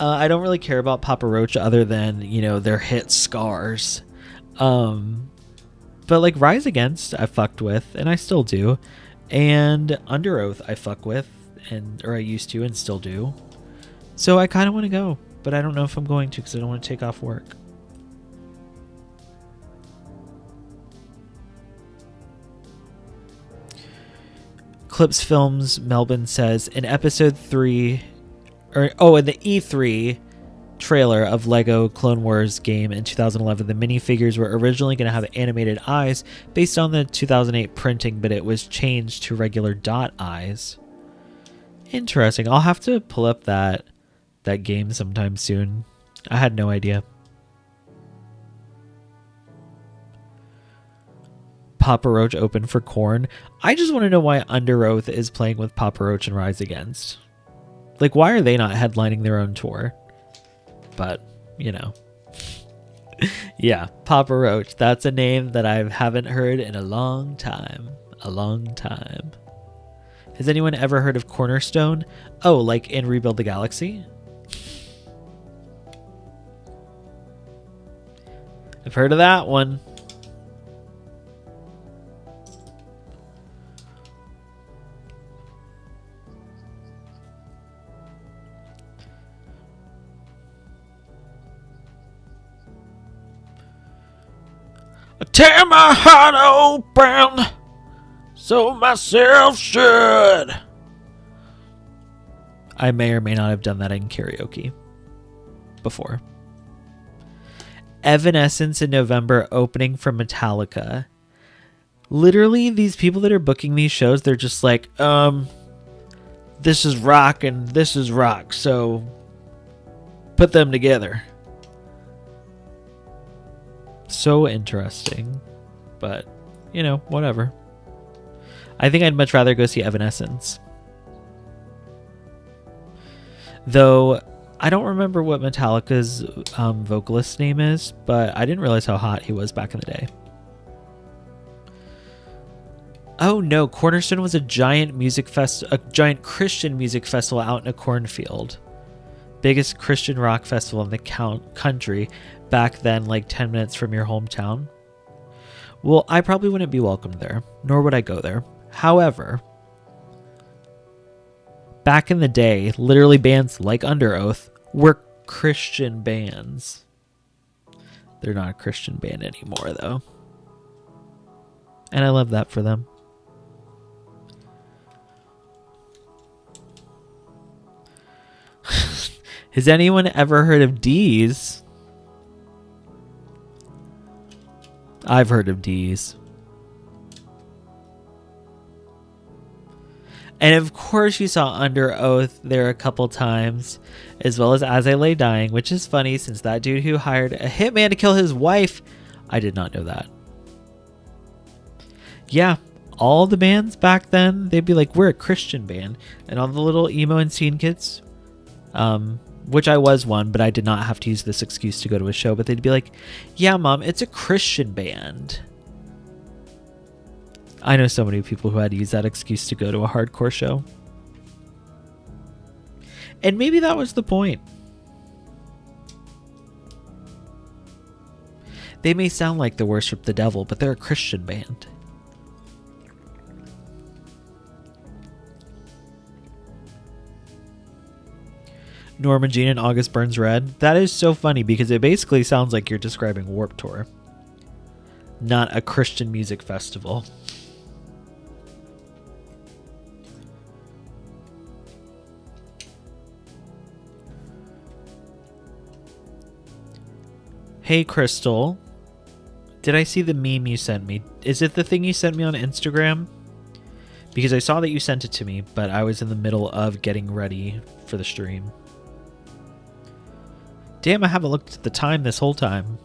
I don't really care about Papa Roach other than, you know, their hit Scars. But like Rise Against, I fucked with, and I still do. And Under Oath, I fuck with, or I used to and still do. So I kind of want to go, but I don't know if I'm going to because I don't want to take off work. Clips Films Melbourne says in episode 3, in the E3 trailer of Lego Clone Wars game in 2011, the minifigures were originally going to have animated eyes based on the 2008 printing, but it was changed to regular dot eyes. Interesting. I'll have to pull up that game sometime soon. I had no idea. Papa Roach open for Korn. I just want to know why Under Oath is playing with Papa Roach and Rise Against. Like, why are they not headlining their own tour? But, you know. Yeah, Papa Roach. That's a name that I haven't heard in a long time. A long time. Has anyone ever heard of Cornerstone? Oh, like in Rebuild the Galaxy? I've heard of that one. I tear my heart open, so myself should. I may or may not have done that in karaoke before. Evanescence in November opening for Metallica. Literally, these people that are booking these shows, they're just like, this is rock and this is rock, so put them together. So interesting, but you know, whatever. I think I'd much rather go see Evanescence, though. I don't remember what Metallica's vocalist name is, but I didn't realize how hot he was back in the day. Oh no, Cornerstone was a giant Christian music festival out in a cornfield. Biggest Christian rock festival in the country back then, like 10 minutes from your hometown. Well, I probably wouldn't be welcomed there, nor would I go there. However, back in the day, literally bands like Under Oath were Christian bands. They're not a Christian band anymore, though. And I love that for them. Has anyone ever heard of D's? I've heard of D's. And of course you saw Under Oath there a couple times, as well as I Lay Dying, which is funny since that dude who hired a hitman to kill his wife, I did not know that. Yeah, all the bands back then, they'd be like, we're a Christian band. And all the little emo and scene kids, which I was one, but I did not have to use this excuse to go to a show. But they'd be like, yeah, Mom, it's a Christian band. I know so many people who had to use that excuse to go to a hardcore show. And maybe that was the point. They may sound like they worship the devil, but they're a Christian band. Norma Jean and August Burns Red. That is so funny because it basically sounds like you're describing Warped Tour, not a Christian music festival. Hey, Crystal. Did I see the meme you sent me? Is it the thing you sent me on Instagram? Because I saw that you sent it to me, but I was in the middle of getting ready for the stream. Damn, I haven't looked at the time this whole time.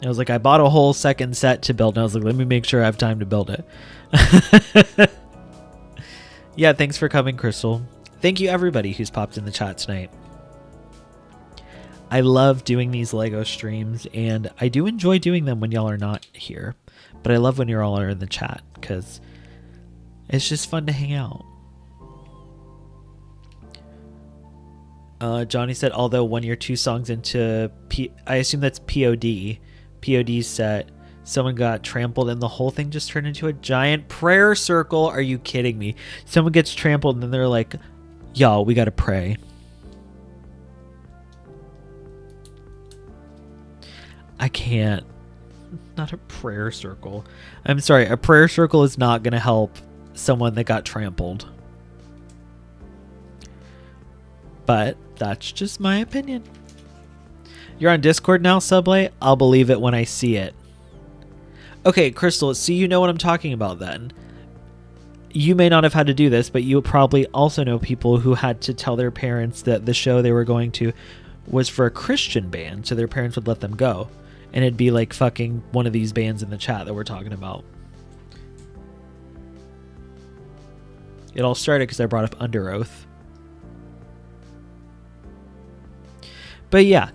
I was like, I bought a whole second set to build, and I was like, let me make sure I have time to build it. Yeah, thanks for coming, Crystal. Thank you, everybody who's popped in the chat tonight. I love doing these LEGO streams, and I do enjoy doing them when y'all are not here. But I love when you're all in the chat, because it's just fun to hang out. Johnny said, although 1 year 2 songs into I assume that's POD's set, someone got trampled and the whole thing just turned into a giant prayer circle. Are you kidding me? Someone gets trampled and then they're like, y'all, we gotta pray. I can't. Not a prayer circle. I'm sorry, a prayer circle is not gonna help someone that got trampled. But that's just my opinion. You're on Discord now, Sublay? I'll believe it when I see it. Okay, Crystal, so you know what I'm talking about then. You may not have had to do this, but you probably also know people who had to tell their parents that the show they were going to was for a Christian band, so their parents would let them go. And it'd be like fucking one of these bands in the chat that we're talking about. It all started because I brought up Under Oath. But yeah.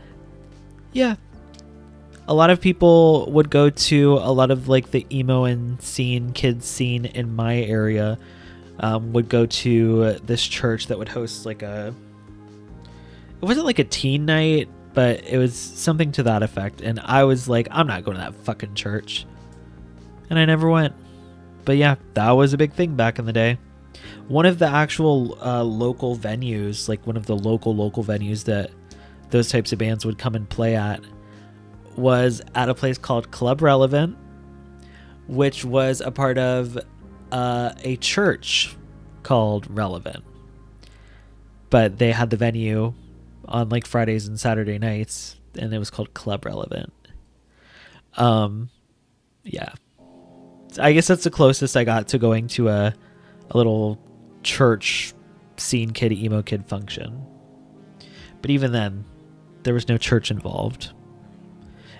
A lot of people would go to a lot of like the emo and kids scene in my area, would go to this church that would host like it wasn't like a teen night, but it was something to that effect. And I was like, I'm not going to that fucking church. And I never went. But yeah, that was a big thing back in the day. One of the actual local venues, like one of the local venues that those types of bands would come and play at, was at a place called Club Relevant, which was a part of a church called Relevant. But they had the venue on like Fridays and Saturday nights, and it was called Club Relevant. Yeah. I guess that's the closest I got to going to a little church scene kid, emo kid function. But even then, there was no church involved.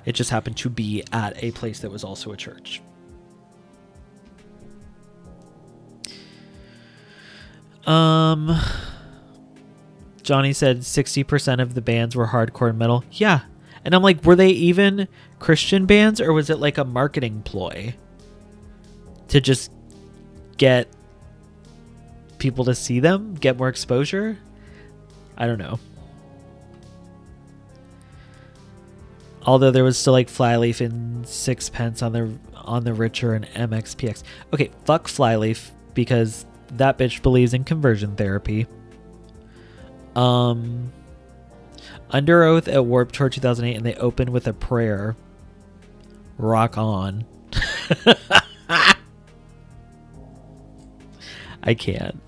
It just happened to be at a place that was also a church. Johnny said 60% of the bands were hardcore metal. Yeah. And I'm like, were they even Christian bands, or was it like a marketing ploy to just get people to see them, get more exposure? I don't know. Although there was still like Flyleaf and Sixpence on the Richer and MXPX. Okay, fuck Flyleaf, because that bitch believes in conversion therapy. Under Oath at Warped Tour 2008, and they opened with a prayer. Rock on. I can't.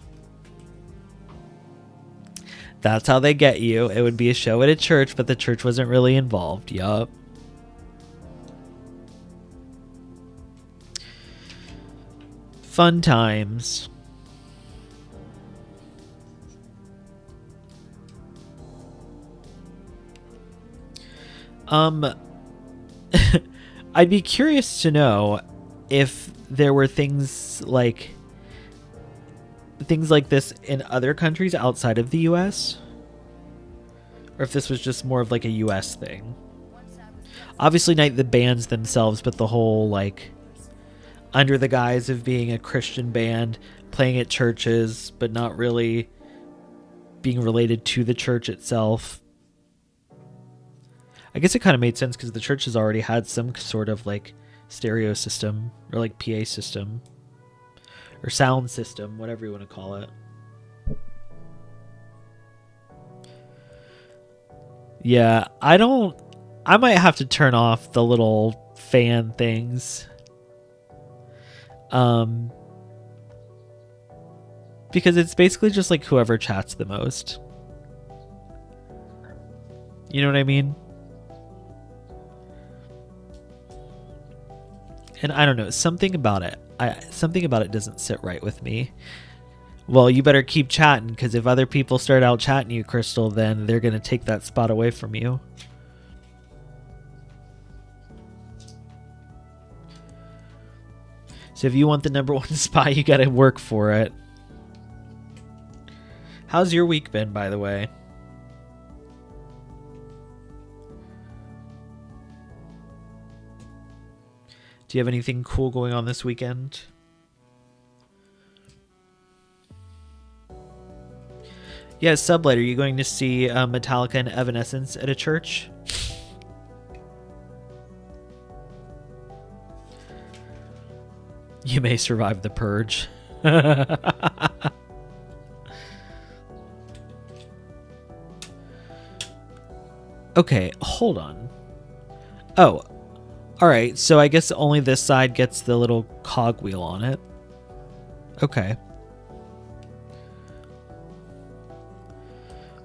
That's how they get you. It would be a show at a church, but the church wasn't really involved. Yup. Fun times. I'd be curious to know if there were things like things like this in other countries outside of the US, or if this was just more of like a US thing. Obviously not the bands themselves, but the whole like under the guise of being a Christian band playing at churches but not really being related to the church itself. I guess it kind of made sense because the churches already had some sort of like stereo system or like PA system or sound system, whatever you want to call it. Yeah, I might have to turn off the little fan things. Because it's basically just like whoever chats the most. You know what I mean? And I don't know, something about it doesn't sit right with me. Well, you better keep chatting, because if other people start out chatting you, Crystal, then they're going to take that spot away from you. So if you want the #1 spot, you got to work for it. How's your week been, by the way? Do you have anything cool going on this weekend? Yeah, Sublight, are you going to see Metallica and Evanescence at a church? You may survive the purge. Okay, hold on. Oh, alright, so I guess only this side gets the little cogwheel on it. Okay.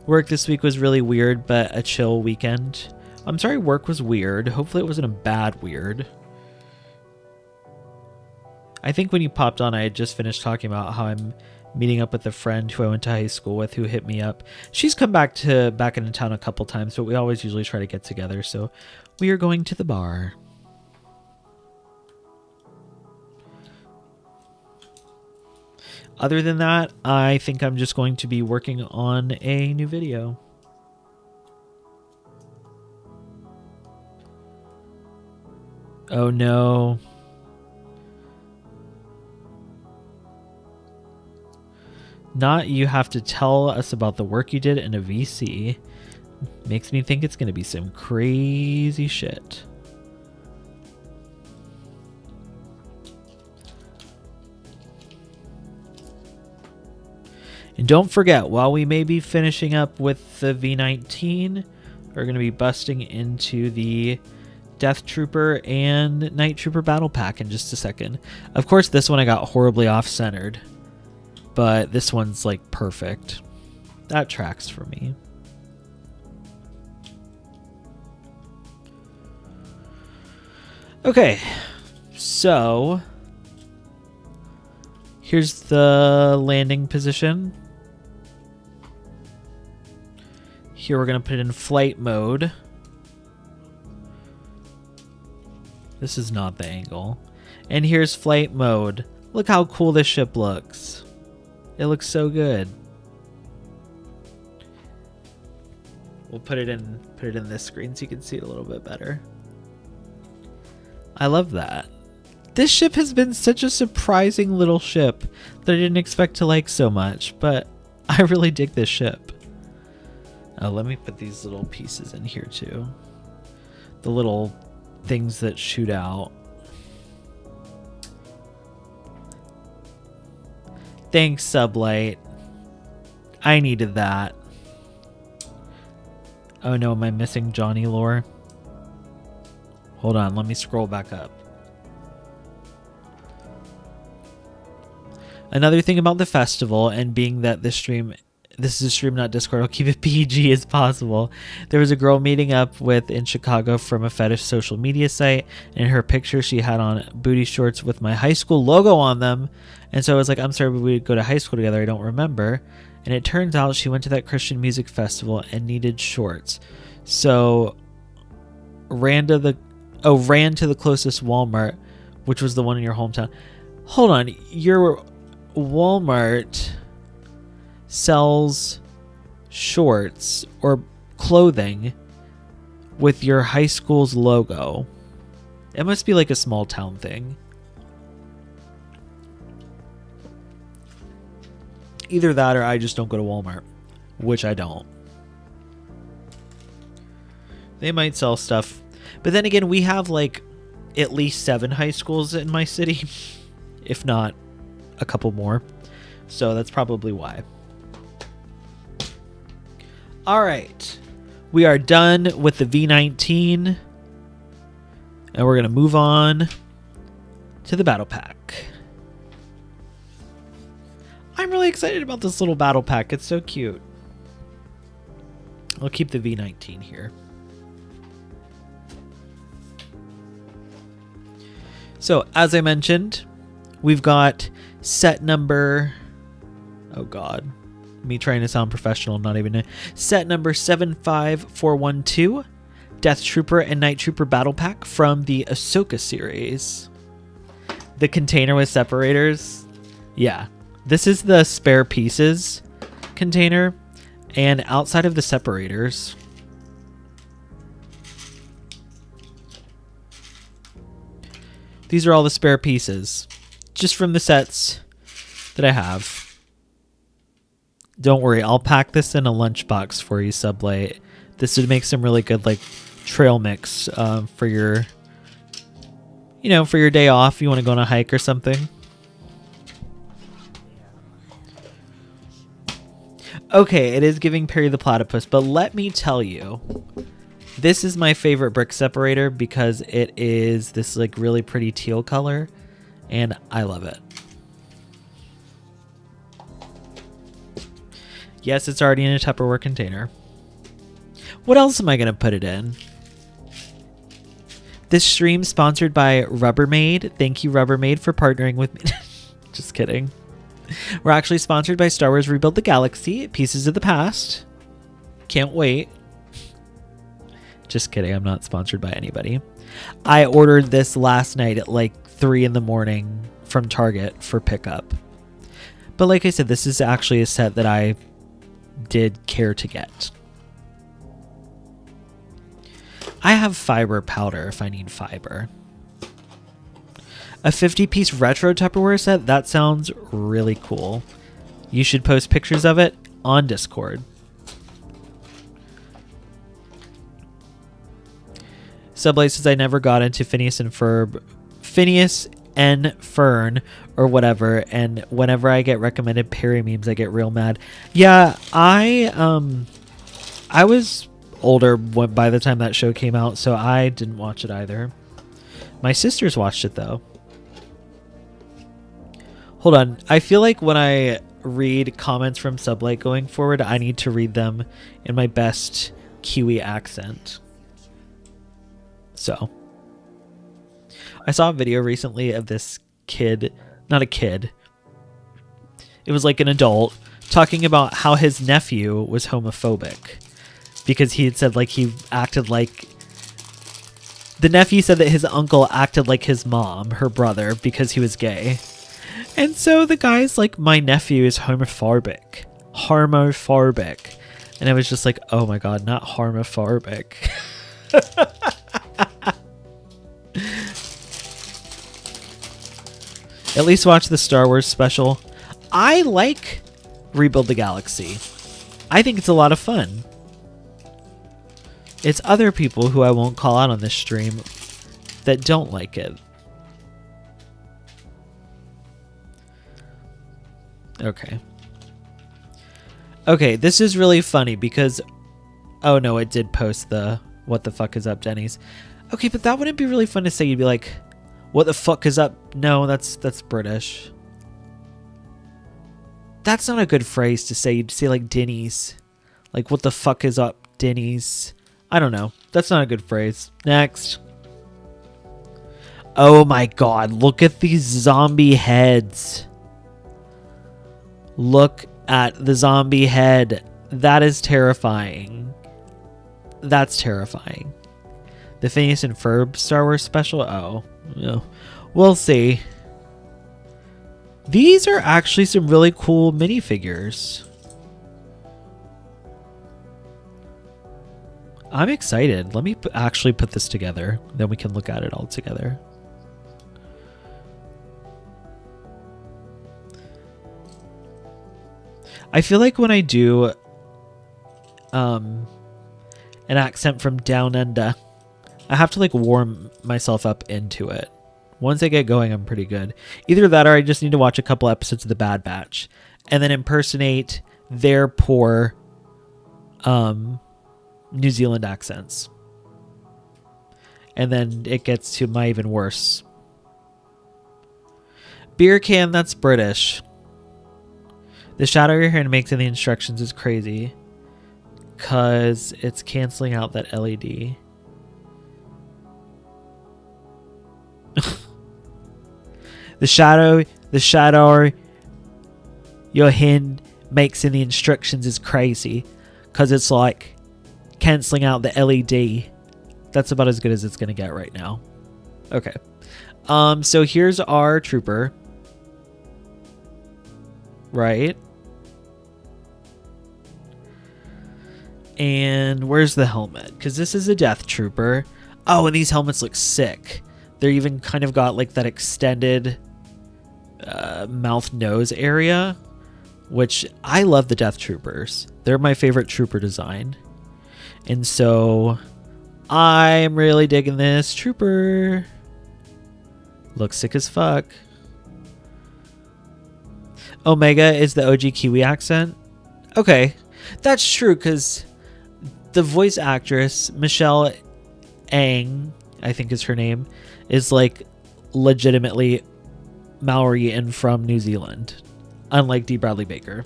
Work this week was really weird, but a chill weekend. I'm sorry work was weird. Hopefully it wasn't a bad weird. I think when you popped on, I had just finished talking about how I'm meeting up with a friend who I went to high school with who hit me up. She's come back into town a couple times, but we always usually try to get together, so we are going to the bar. Other than that, I think I'm just going to be working on a new video. Oh no. Not you have to tell us about the work you did in a VC. Makes me think it's going to be some crazy shit. And don't forget, while we may be finishing up with the V-19, we're going to be busting into the Death Trooper and Night Trooper Battle Pack in just a second. Of course, this one I got horribly off-centered, but this one's like perfect. That tracks for me. Okay, so here's the landing position. Here we're going to put it in flight mode. This is not the angle. And here's flight mode. Look how cool this ship looks. It looks so good. We'll put it in this screen so you can see it a little bit better. I love that. This ship has been such a surprising little ship that I didn't expect to like so much, but I really dig this ship. Oh, let me put these little pieces in here too. The little things that shoot out. Thanks, Sublight. I needed that. Oh no, am I missing Johnny lore? Hold on, let me scroll back up. Another thing about the festival, and being that this is a stream, not Discord, I'll keep it PG as possible. There was a girl meeting up with in Chicago from a fetish social media site, and in her picture she had on booty shorts with my high school logo on them. And so I was like, I'm sorry, but we would go to high school together, I don't remember. And it turns out she went to that Christian music festival and needed shorts. So ran to the closest Walmart, which was the one in your hometown. Hold on, your Walmart sells shorts or clothing with your high school's logo. It must be like a small town thing. Either that or I just don't go to Walmart, which I don't. They might sell stuff. But then again, we have like at least 7 high schools in my city, if not a couple more. So that's probably why. All right. We are done with the V-19. And we're going to move on to the battle pack. I'm really excited about this little battle pack. It's so cute. I'll keep the V-19 here. So, as I mentioned, we've got set number... Oh, God. Me trying to sound professional, not even... Set number 75412. Death Trooper and Night Trooper Battle Pack from the Ahsoka series. The container with separators. Yeah. This is the spare pieces container. And outside of the separators... These are all the spare pieces, just from the sets that I have. Don't worry, I'll pack this in a lunchbox for you, Sublight. This would make some really good like trail mix for your, for your day off. You want to go on a hike or something. Okay, it is giving Perry the Platypus, but let me tell you. This is my favorite brick separator because it is this like really pretty teal color and I love it. Yes, it's already in a Tupperware container. What else am I going to put it in? This stream sponsored by Rubbermaid. Thank you, Rubbermaid, for partnering with me. Just kidding. We're actually sponsored by Star Wars Rebuild the Galaxy, Pieces of the Past. Can't wait. Just kidding, I'm not sponsored by anybody. I ordered this last night at like 3 in the morning from Target for pickup. But like I said, this is actually a set that I did care to get. I have fiber powder if I need fiber. A 50-piece retro Tupperware set? That sounds really cool. You should post pictures of it on Discord. Sublight says I never got into Phineas and Ferb. Phineas and Fern or whatever, and whenever I get recommended Perry memes, I get real mad. Yeah, I was older by the time that show came out, so I didn't watch it either. My sisters watched it though. Hold on, I feel like when I read comments from Sublight going forward, I need to read them in my best Kiwi accent. So, I saw a video recently of this kid, not a kid, it was like an adult, talking about how his nephew was homophobic. Because he had said like he acted like, the nephew said that his uncle acted like his mom, her brother, because he was gay. And so the guy's like, my nephew is homophobic. Harmophobic. And I was just like, oh my god, not harmophobic. At least watch the Star Wars special. I like Rebuild the Galaxy. I think it's a lot of fun. It's other people who I won't call out on this stream that don't like it. Okay. Okay, this is really funny because... Oh no, it did post the what the fuck is up, Denny's. Okay, but that wouldn't be really fun to say. You'd be like, what the fuck is up? No, that's British. That's not a good phrase to say. You'd say like Denny's. Like, what the fuck is up, Denny's? I don't know. That's not a good phrase. Next. Oh my god, look at these zombie heads. Look at the zombie head. That is terrifying. That's terrifying. The Phineas and Ferb Star Wars special? Oh, no. We'll see. These are actually some really cool minifigures. I'm excited. Let me actually put this together. Then we can look at it all together. I feel like when I do an accent from down under, I have to like warm myself up into it. Once I get going, I'm pretty good. Either that or I just need to watch a couple episodes of The Bad Batch and then impersonate their poor New Zealand accents. And then it gets to my even worse. Beer can, that's British. The shadow your hand makes in the instructions is crazy. Because it's canceling out that LED. The shadow your hand makes in the instructions is crazy. Because it's like canceling out the LED. That's about as good as it's going to get right now. Okay. So here's our trooper. Right. And where's the helmet? Because this is a Death Trooper. Oh, and these helmets look sick. They're even kind of got like that extended mouth nose area, which I love the Death Troopers. They're my favorite trooper design. And so I'm really digging this trooper. Looks sick as fuck. Omega is the OG Kiwi accent. Okay, that's true because the voice actress, Michelle Ang, I think is her name, is like legitimately Maori and from New Zealand, unlike D. Bradley Baker.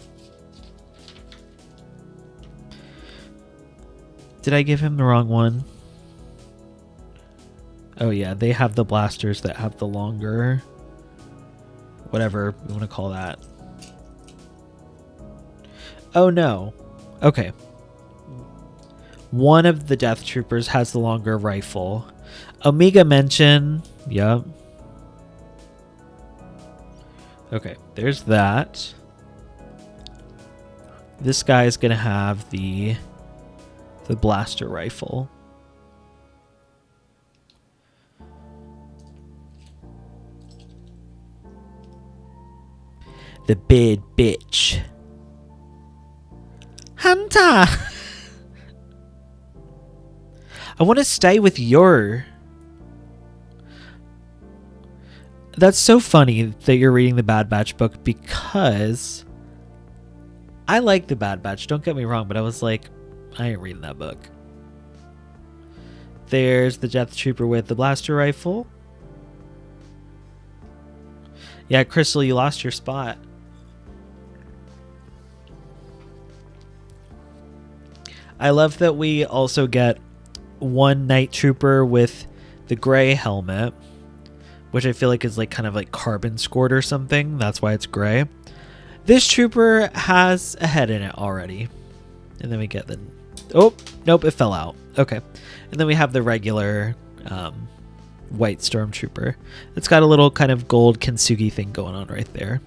Did I give him the wrong one? Oh yeah, they have the blasters that have the longer, whatever you want to call that. Oh no. Okay. One of the Death Troopers has the longer rifle. Omega mention. Yep. Okay, there's that. This guy is going to have the blaster rifle. The big bitch. Hunter! I want to stay with your... That's so funny that you're reading the Bad Batch book because I like the Bad Batch, don't get me wrong, but I was like, I ain't reading that book. There's the Death Trooper with the blaster rifle. Yeah, Crystal, you lost your spot. I love that we also get one Night Trooper with the gray helmet, which I feel like is like kind of like carbon scored or something. That's why it's gray. This trooper has a head in it already. And then we get the... Oh, nope, it fell out. Okay. And then we have the regular white stormtrooper. It's got a little kind of gold kintsugi thing going on right there.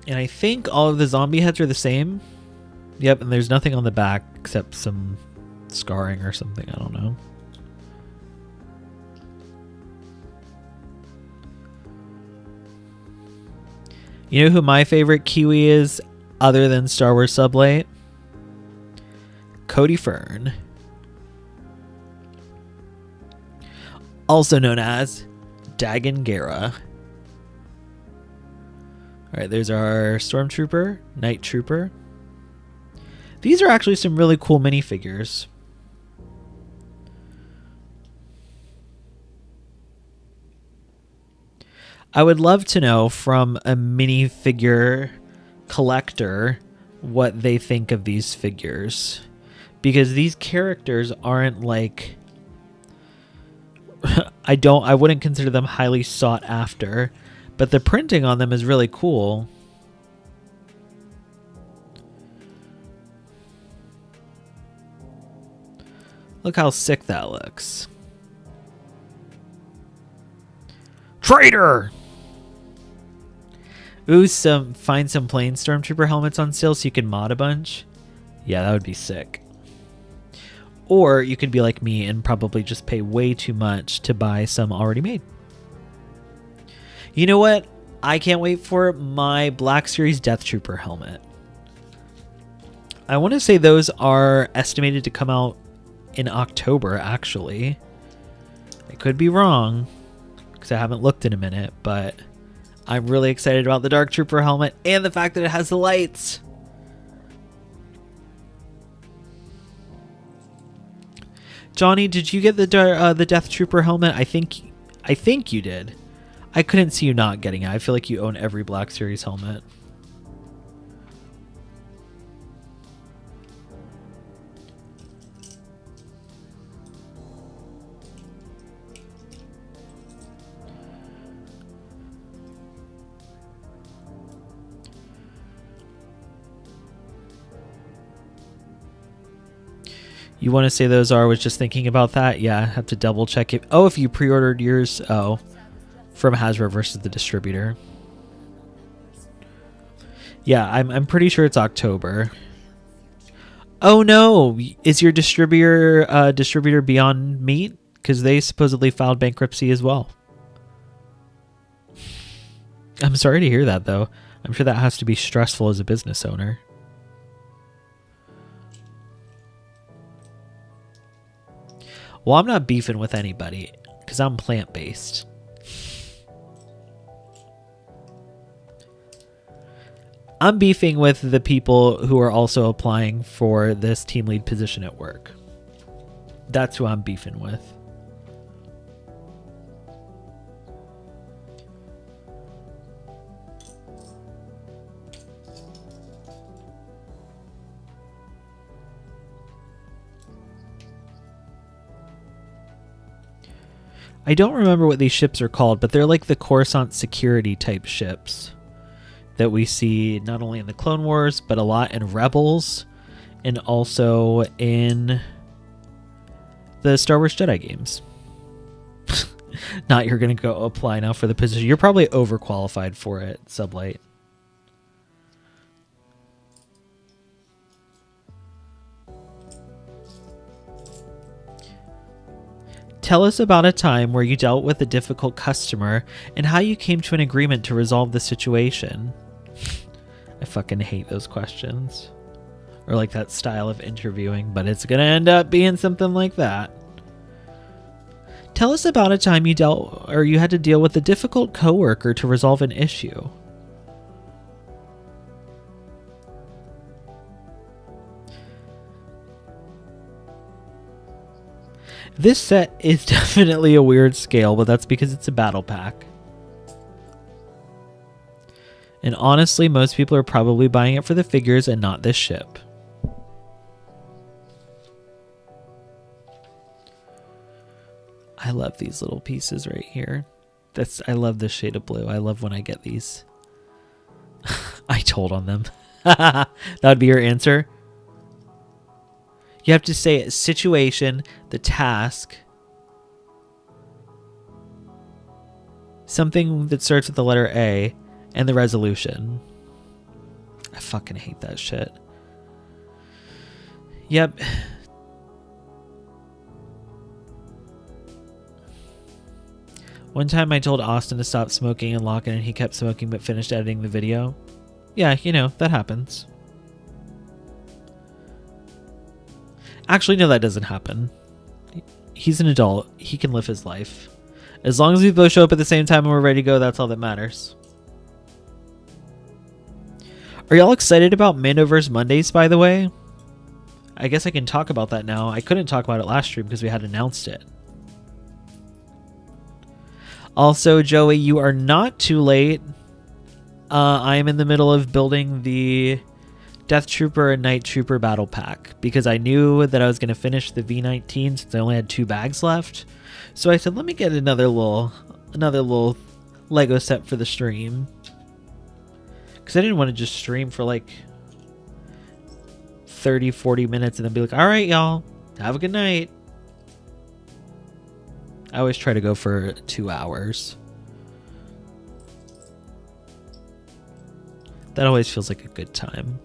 And I think all of the zombie heads are the same. Yep, and there's nothing on the back except some scarring or something. I don't know. You know who my favorite Kiwi is other than Star Wars Sublight? Cody Fern. Also known as Dagan Gera. Alright, there's our Stormtrooper, Night Trooper. These are actually some really cool minifigures. I would love to know from a minifigure collector what they think of these figures. Because these characters aren't like... I wouldn't consider them highly sought after. But the printing on them is really cool. Look how sick that looks. Traitor! Ooh, find some plain Stormtrooper helmets on sale so you can mod a bunch. Yeah, that would be sick. Or you could be like me and probably just pay way too much to buy some already made. You know what? I can't wait for my Black Series Death Trooper helmet. I want to say those are estimated to come out in October, actually. I could be wrong because I haven't looked in a minute, but I'm really excited about the Dark Trooper helmet and the fact that it has the lights. Johnny, did you get the Death Trooper helmet? I think you did. I couldn't see you not getting it. I feel like you own every Black Series helmet. You want to say those are? I was just thinking about that. Yeah, I have to double check it. Oh, if you pre-ordered yours, from Hasbro versus the distributor. Yeah, I'm pretty sure it's October. Oh no, is your distributor Beyond Meat? Because they supposedly filed bankruptcy as well. I'm sorry to hear that though. I'm sure that has to be stressful as a business owner. Well, I'm not beefing with anybody because I'm plant-based. I'm beefing with the people who are also applying for this team lead position at work. That's who I'm beefing with. I don't remember what these ships are called, but they're like the Coruscant security type ships that we see not only in the Clone Wars, but a lot in Rebels and also in the Star Wars Jedi games. Not you're going to go apply now for the position. You're probably overqualified for it, Sublight. Tell us about a time where you dealt with a difficult customer and how you came to an agreement to resolve the situation. I fucking hate those questions. Or like that style of interviewing, but it's going to end up being something like that. Tell us about a time you had to deal with a difficult coworker to resolve an issue. This set is definitely a weird scale, but that's because it's a battle pack. And honestly, most people are probably buying it for the figures and not this ship. I love these little pieces right here. I love this shade of blue. I love when I get these. I told on them. That would be your answer. You have to say situation, the task, something that starts with the letter A, and the resolution. I fucking hate that shit. Yep. One time I told Austin to stop smoking and lock it, and he kept smoking but finished editing the video. Yeah, you know, that happens. Actually, no, that doesn't happen. He's an adult. He can live his life. As long as we both show up at the same time and we're ready to go, that's all that matters. Are y'all excited about Mandoverse Mondays, by the way? I guess I can talk about that now. I couldn't talk about it last stream because we had announced it. Also, Joey, you are not too late. I am in the middle of building the Death Trooper and Night Trooper battle pack because I knew that I was going to finish the V-19 since I only had 2 bags left. So I said, let me get another little Lego set for the stream. Because I didn't want to just stream for like 30, 40 minutes and then be like, all right, y'all, have a good night. I always try to go for 2 hours. That always feels like a good time.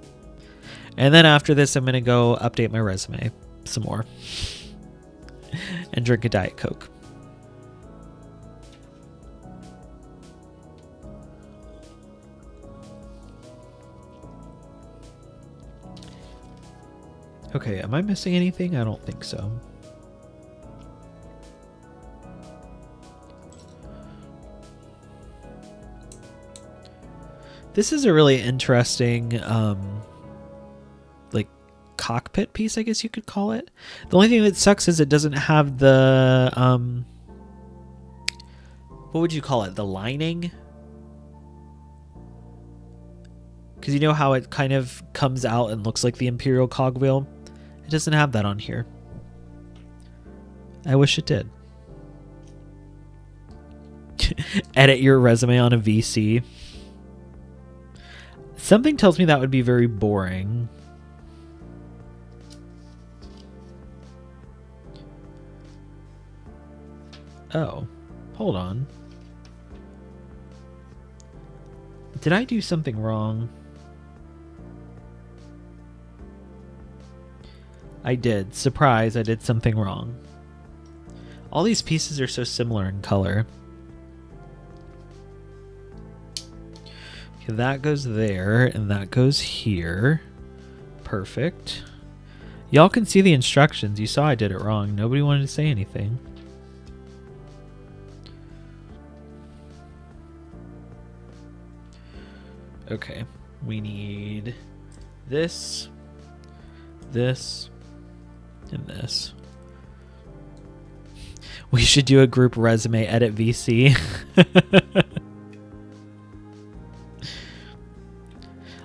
And then after this, I'm going to go update my resume some more and drink a Diet Coke. Okay, am I missing anything? I don't think so. This is a really interesting, like, cockpit piece, I guess you could call it. The only thing that sucks is it doesn't have the, what would you call it? The lining? Because you know how it kind of comes out and looks like the Imperial cogwheel? It doesn't have that on here. I wish it did. Edit your resume on a VC. Something tells me that would be very boring. Oh, hold on. Did I do something wrong? I did. Surprise, I did something wrong. All these pieces are so similar in color. Okay, that goes there, and that goes here. Perfect. Y'all can see the instructions. You saw I did it wrong. Nobody wanted to say anything. Okay, we need this, this, and this. We should do a group resume edit VC.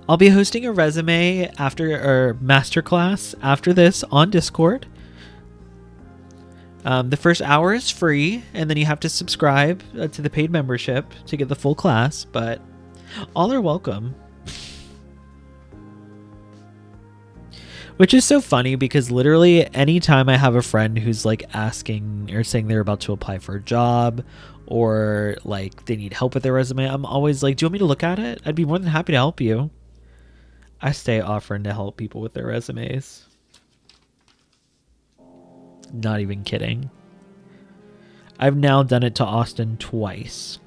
I'll be hosting a resume after masterclass after this on Discord. The first hour is free, and then you have to subscribe to the paid membership to get the full class, but all are welcome. Which is so funny because literally anytime I have a friend who's like asking or saying they're about to apply for a job or like they need help with their resume, I'm always like, do you want me to look at it? I'd be more than happy to help you. I stay offering to help people with their resumes. Not even kidding. I've now done it to Austin twice.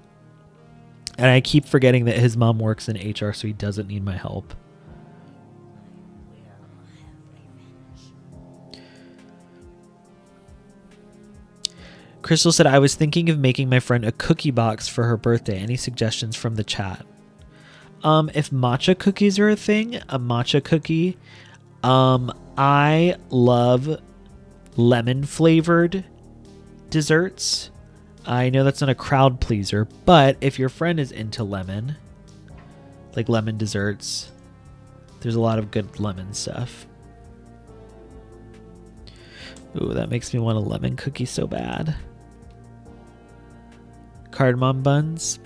And I keep forgetting that his mom works in HR, so he doesn't need my help. Crystal said, I was thinking of making my friend a cookie box for her birthday. Any suggestions from the chat? If matcha cookies are a thing, a matcha cookie. I love lemon flavored desserts. I know that's not a crowd pleaser, but if your friend is into lemon, like lemon desserts, there's a lot of good lemon stuff. Ooh, that makes me want a lemon cookie so bad. Cardamom buns.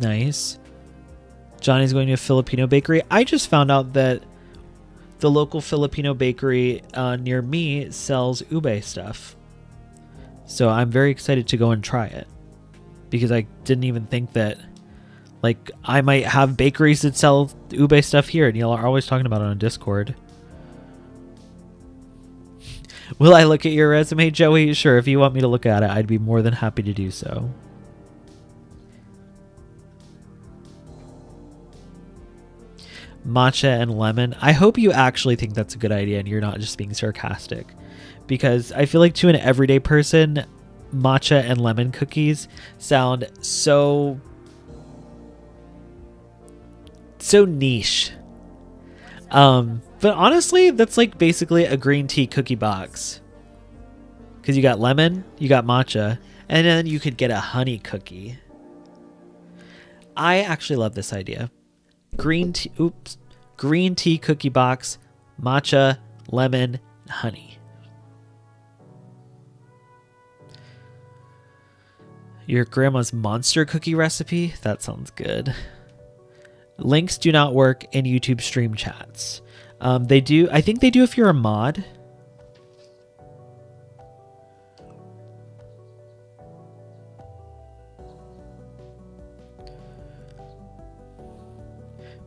Nice. Johnny's going to a Filipino bakery. I just found out that the local Filipino bakery near me sells ube stuff. So I'm very excited to go and try it. Because I didn't even think that, like, I might have bakeries that sell ube stuff here. And y'all are always talking about it on Discord. Will I look at your resume, Joey? Sure, if you want me to look at it, I'd be more than happy to do so. Matcha and lemon. I hope you actually think that's a good idea and you're not just being sarcastic. Because I feel like to an everyday person, matcha and lemon cookies sound so niche. But honestly, that's like basically a green tea cookie box. Because you got lemon, you got matcha, and then you could get a honey cookie. I actually love this idea. Green tea cookie box, matcha, lemon, honey. Your grandma's monster cookie recipe? That sounds good. Links do not work in YouTube stream chats. They do. I think they do if you're a mod.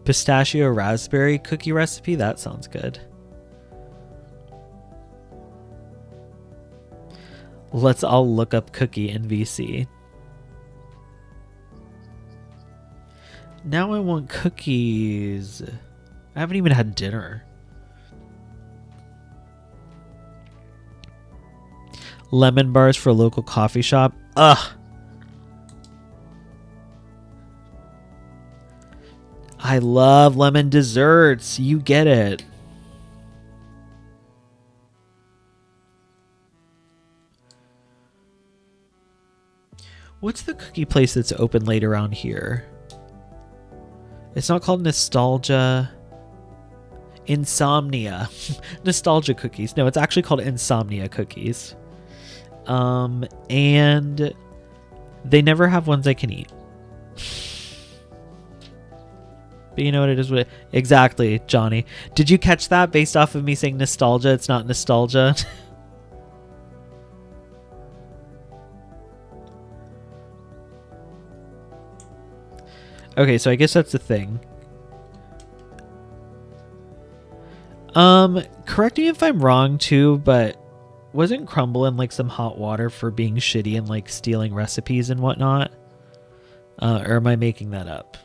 Pistachio raspberry cookie recipe. That sounds good. Let's all look up cookie in VC. Now I want cookies. I haven't even had dinner. Lemon bars for a local coffee shop. Ugh. I love lemon desserts. You get it. What's the cookie place that's open late around here? It's not called Nostalgia. Insomnia. Nostalgia cookies. No, it's actually called Insomnia cookies. And they never have ones I can eat. But you know what it is with it? Exactly, Johnny. Did you catch that based off of me saying nostalgia? It's not nostalgia. Okay, so I guess that's the thing. Correct me if I'm wrong too, but wasn't Crumble in like some hot water for being shitty and like stealing recipes and whatnot? Or am I making that up?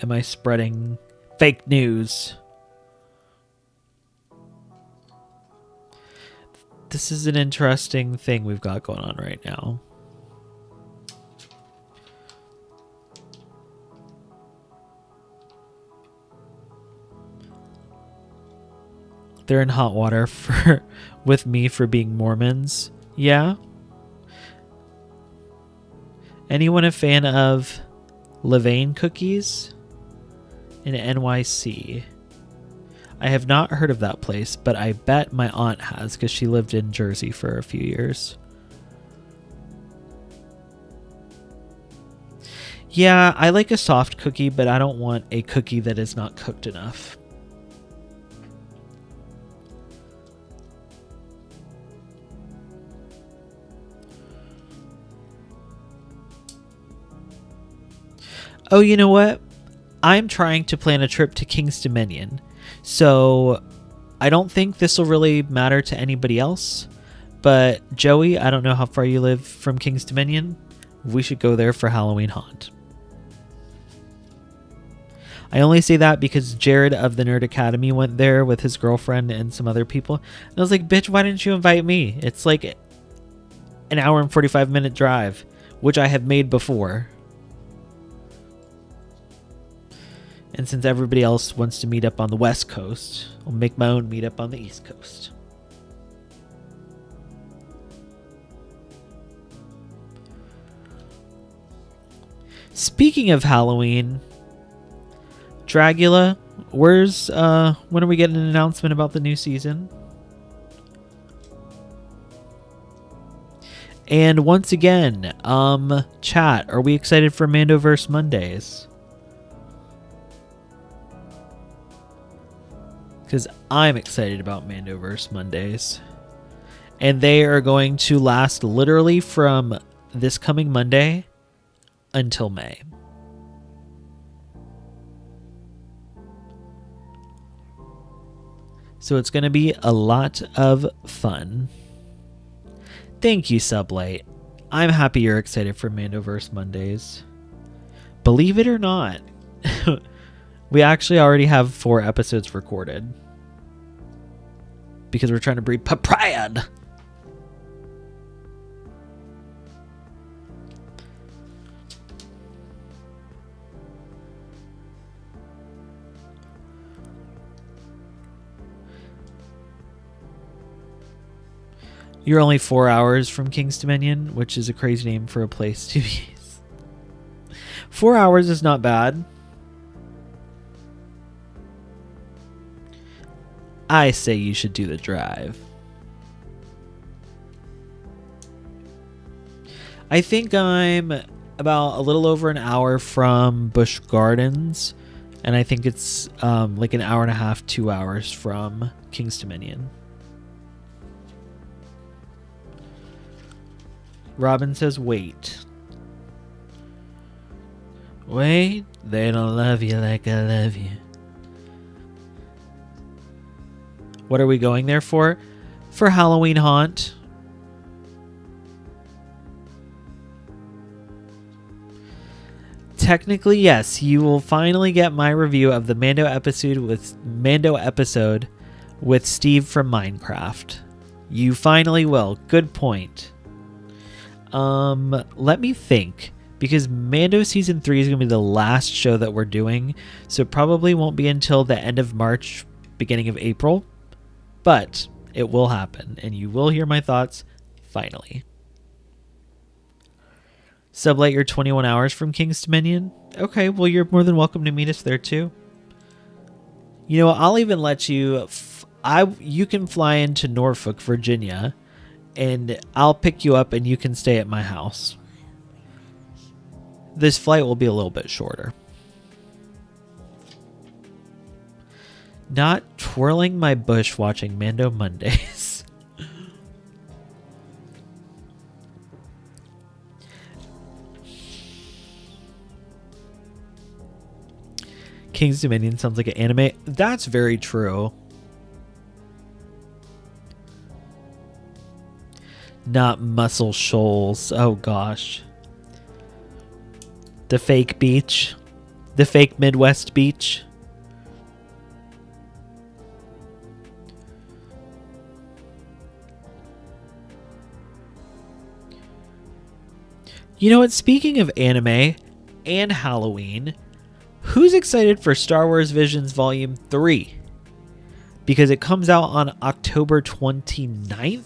Am I spreading fake news? This is an interesting thing we've got going on right now. They're in hot water with me for being Mormons. Yeah. Anyone a fan of Levain cookies in NYC? I have not heard of that place, but I bet my aunt has because she lived in Jersey for a few years. Yeah, I like a soft cookie, but I don't want a cookie that is not cooked enough. Oh, you know what? I'm trying to plan a trip to King's Dominion, so I don't think this will really matter to anybody else. But Joey, I don't know how far you live from King's Dominion. We should go there for Halloween Haunt. I only say that because Jared of the Nerd Academy went there with his girlfriend and some other people. And I was like, bitch, why didn't you invite me? It's like an hour and 45-minute drive, which I have made before. And since everybody else wants to meet up on the West Coast, I'll make my own meetup on the East Coast. Speaking of Halloween, Dragula, when are we getting an announcement about the new season? And once again, chat, are we excited for Mandoverse Mondays? Because I'm excited about Mandoverse Mondays. And they are going to last literally from this coming Monday until May. So it's going to be a lot of fun. Thank you, Sublight. I'm happy you're excited for Mandoverse Mondays. Believe it or not, we actually already have 4 episodes recorded. Because we're trying to breed Papriad. You're only 4 hours from King's Dominion, which is a crazy name for a place to be. 4 hours is not bad. I say you should do the drive. I think I'm about a little over an hour from Busch Gardens, and I think it's like an hour and a half, 2 hours from King's Dominion. Robin says, wait. Wait, they don't love you like I love you. What are we going there for? For Halloween Haunt. Technically, yes, you will finally get my review of the Mando episode with Steve from Minecraft. You finally will. Good point. Let me think, because Mando season 3 is going to be the last show that we're doing, so it probably won't be until the end of March, beginning of April, but it will happen, and you will hear my thoughts finally. Sublight, you're 21 hours from King's Dominion? Okay, well, you're more than welcome to meet us there, too. You know, I'll even let you... you can fly into Norfolk, Virginia, and I'll pick you up and you can stay at my house. This flight will be a little bit shorter. Not twirling my bush watching Mando Mondays. King's Dominion sounds like an anime. That's very true. Not Muscle Shoals. Oh gosh. The fake beach. The fake Midwest beach. You know what? Speaking of anime and Halloween, who's excited for Star Wars Visions Volume 3? Because it comes out on October 29th.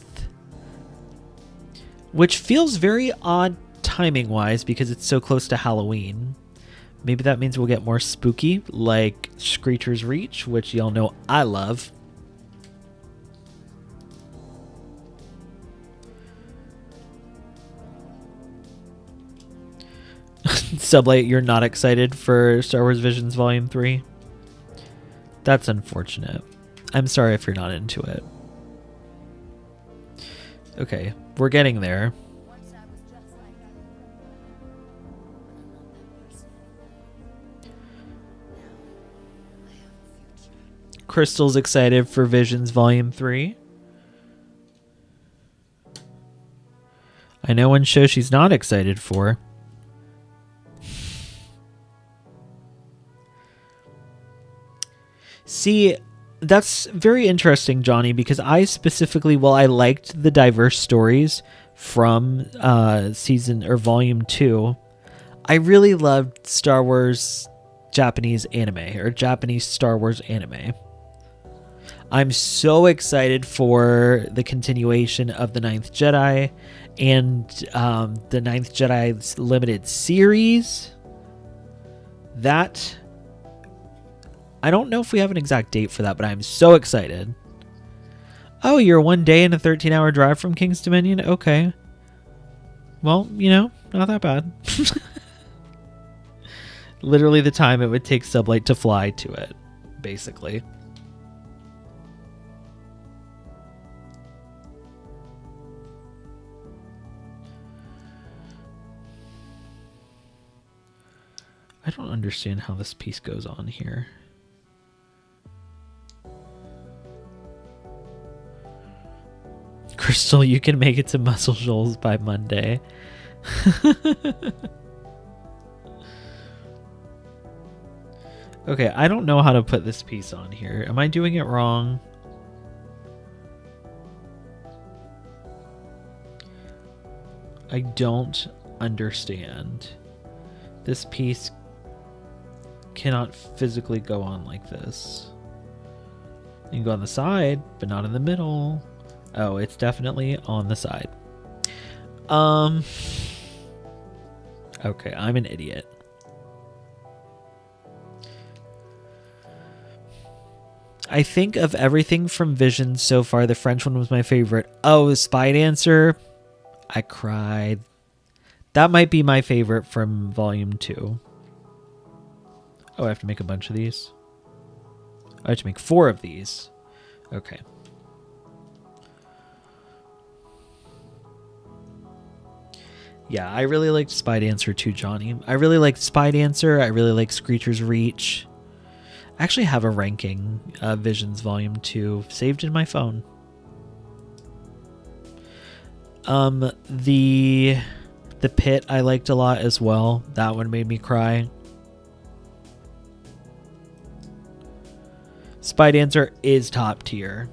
Which feels very odd timing-wise because it's so close to Halloween. Maybe that means we'll get more spooky, like Screecher's Reach, which y'all know I love. Sublight, you're not excited for Star Wars Visions Volume 3? That's unfortunate. I'm sorry if you're not into it. Okay, we're getting there. Crystal's excited for Visions Volume 3. I know one show she's not excited for. See, that's very interesting, Johnny, because I specifically, while I liked the diverse stories from season or volume 2, I really loved Star Wars Japanese anime or Japanese Star Wars anime. I'm so excited for the continuation of The Ninth Jedi and The Ninth Jedi's limited series. That... I don't know if we have an exact date for that, but I'm so excited. Oh, you're 1 day and a 13-hour drive from King's Dominion? Okay. Well, you know, not that bad. Literally the time it would take Sublight to fly to it, basically. I don't understand how this piece goes on here. Crystal, you can make it to Muscle Shoals by Monday. Okay, I don't know how to put this piece on here. Am I doing it wrong? I don't understand. This piece cannot physically go on like this. You can go on the side, but not in the middle. Oh, it's definitely on the side. Okay, I'm an idiot. I think of everything from Visions so far, the French one was my favorite. Oh, the Spy Dancer. I cried. That might be my favorite from Volume 2. Oh, I have to make a bunch of these. I have to make 4 of these. Okay. Yeah, I really liked Spy Dancer too, Johnny. I really liked Spy Dancer. I really liked Screecher's Reach. I actually have a ranking, Visions Volume 2, saved in my phone. The pit I liked a lot as well. That one made me cry. Spy Dancer is top tier.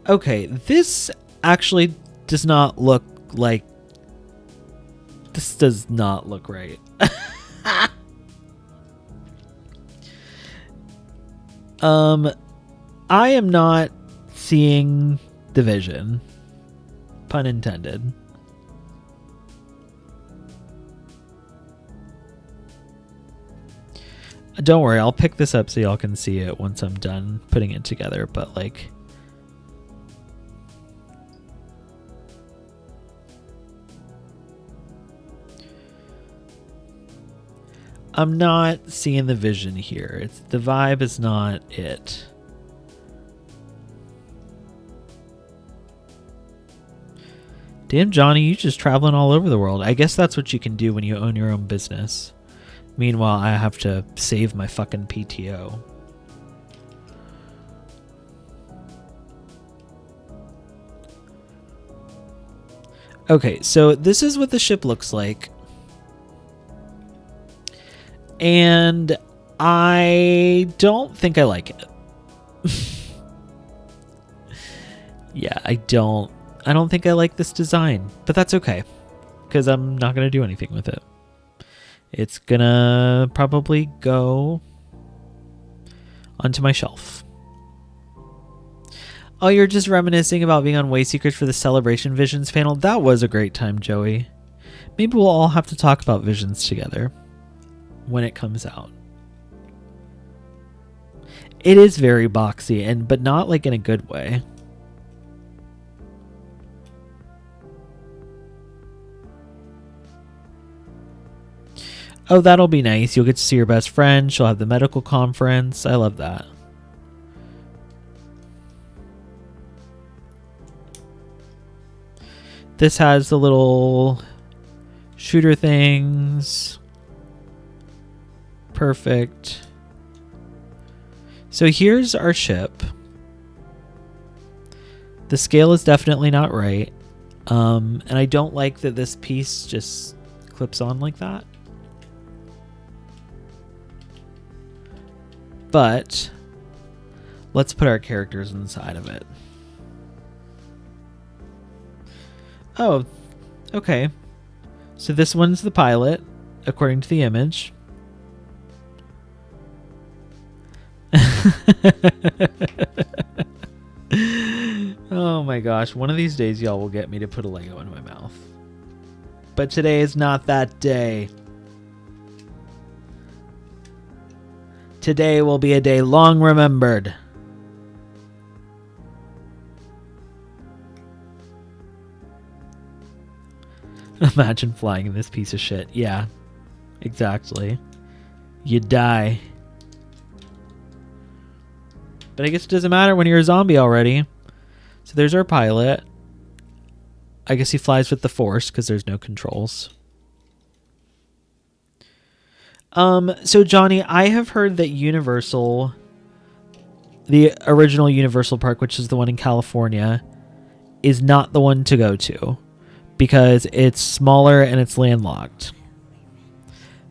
Okay, this actually does not look like... This does not look right. I am not seeing the vision. Pun intended. Don't worry, I'll pick this up so y'all can see it once I'm done putting it together, but like... I'm not seeing the vision here. The vibe is not it. Damn, Johnny, you just traveling all over the world. I guess that's what you can do when you own your own business. Meanwhile, I have to save my fucking PTO. Okay, so this is what the ship looks like. And I don't think I like it. Yeah, I don't think I like this design, but that's okay, because I'm not going to do anything with it. It's going to probably go onto my shelf. Oh, you're just reminiscing about being on Way Secrets for the Celebration Visions panel? That was a great time, Joey. Maybe we'll all have to talk about Visions together when it comes out. It is very boxy, but not like in a good way. Oh, that'll be nice. You'll get to see your best friend. She'll have the medical conference. I love that. This has the little shooter things. Perfect. So here's our ship. The scale is definitely not right. And I don't like that this piece just clips on like that. But let's put our characters inside of it. Oh, okay. So this one's the pilot, according to the image. Oh my gosh, one of these days y'all will get me to put a Lego in my mouth. But today is not that day. Today will be a day long remembered. Imagine flying in this piece of shit. Yeah, exactly. You die. But I guess it doesn't matter when you're a zombie already. So there's our pilot. I guess he flies with the Force because there's no controls. So Johnny, I have heard that Universal, the original Universal Park, which is the one in California, is not the one to go to because it's smaller and it's landlocked.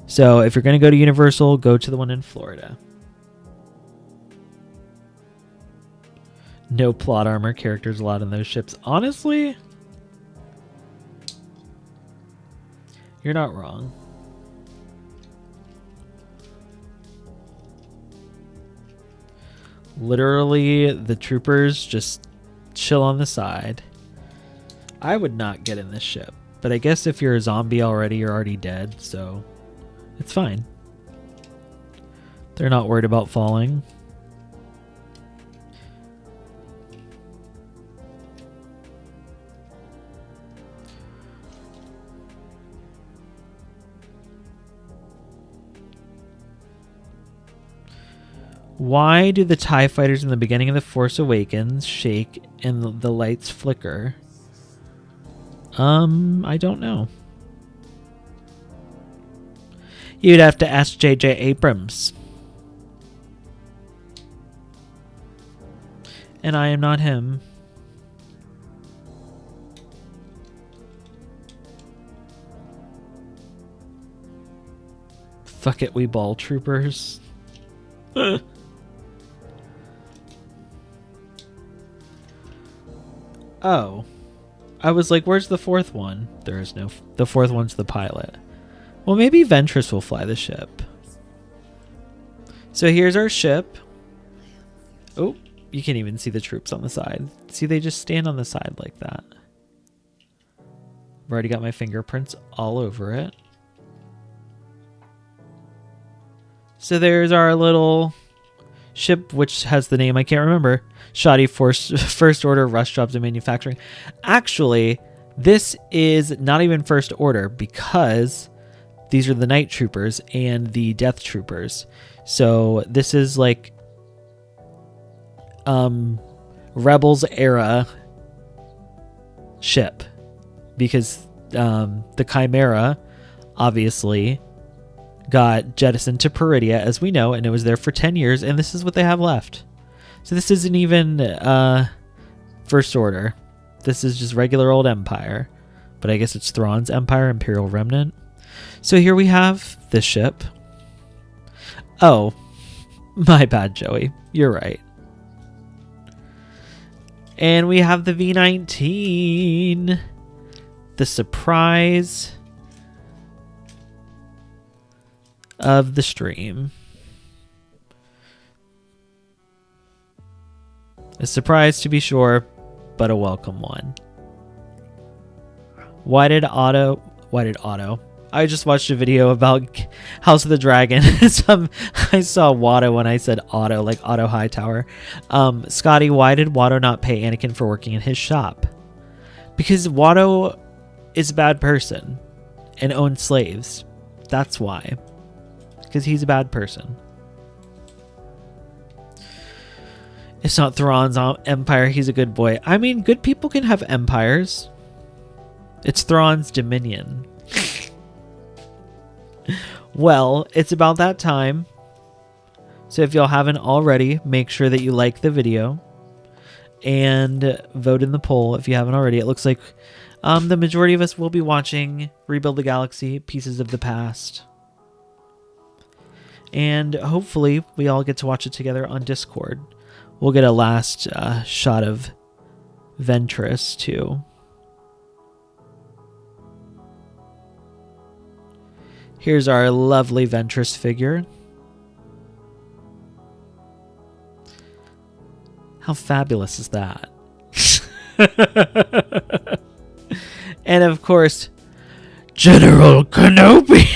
So if you're going to go to Universal, go to the one in Florida. No plot armor characters allowed in those ships. Honestly, you're not wrong. Literally, the troopers just chill on the side. I would not get in this ship. But I guess if you're a zombie already, you're already dead, so it's fine. They're not worried about falling. Why do the TIE fighters in the beginning of The Force Awakens shake and the lights flicker? I don't know. You'd have to ask J.J. Abrams. And I am not him. Fuck it, we ball troopers. Oh. I was like, where's the fourth one? There is no... The fourth one's the pilot. Well, maybe Ventress will fly the ship. So here's our ship. Oh, you can't even see the troops on the side. See, they just stand on the side like that. I've already got my fingerprints all over it. So there's our little ship, which has the name I can't remember. Shoddy First Order Rush Jobs and Manufacturing. Actually, this is not even First Order because these are the Night Troopers and the Death Troopers. So this is like Rebels era ship because the Chimera obviously got jettisoned to Peridia, as we know, and it was there for 10 years, and this is what they have left. So this isn't even First Order. This is just regular old Empire. But I guess it's Thrawn's Empire, Imperial Remnant. So here we have this ship. Oh, my bad, Joey. You're right. And we have the V-19. The surprise of the stream. A surprise to be sure, but a welcome one. Why did Otto? I just watched a video about House of the Dragon. I saw Watto when I said Otto, like Otto Hightower. Scotty, why did Watto not pay Anakin for working in his shop? Because Watto is a bad person and owns slaves. That's why. Because he's a bad person. It's not Thrawn's empire. He's a good boy. I mean, good people can have empires. It's Thrawn's dominion. Well, it's about that time. So if y'all haven't already, make sure that you like the video and vote in the poll if you haven't already. It looks like the majority of us will be watching Rebuild the Galaxy, Pieces of the Past. And hopefully we all get to watch it together on Discord. We'll get a last shot of Ventress too. Here's our lovely Ventress figure. How fabulous is that? And of course, General Kenobi.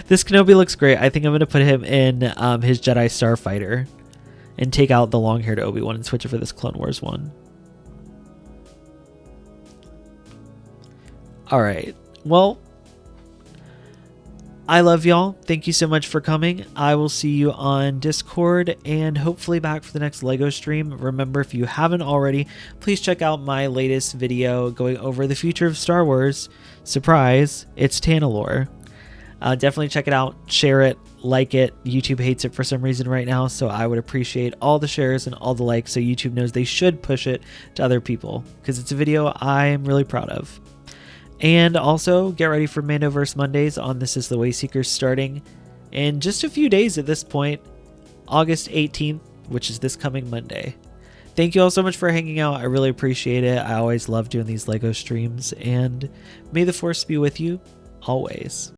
This Kenobi looks great. I think I'm going to put him in his Jedi Starfighter and take out the long-haired Obi-Wan and switch it for this Clone Wars one. All right. Well, I love y'all. Thank you so much for coming. I will see you on Discord and hopefully back for the next LEGO stream. Remember, if you haven't already, please check out my latest video going over the future of Star Wars. Surprise, it's Tanalorr. Definitely check it out, share it, like it. YouTube hates it for some reason right now, so I would appreciate all the shares and all the likes so YouTube knows they should push it to other people because it's a video I am really proud of. And also, get ready for Mandoverse Mondays on This Is the Way Seekers starting in just a few days at this point, August 18th, which is this coming Monday. Thank you all so much for hanging out. I really appreciate it. I always love doing these LEGO streams, and may the Force be with you always.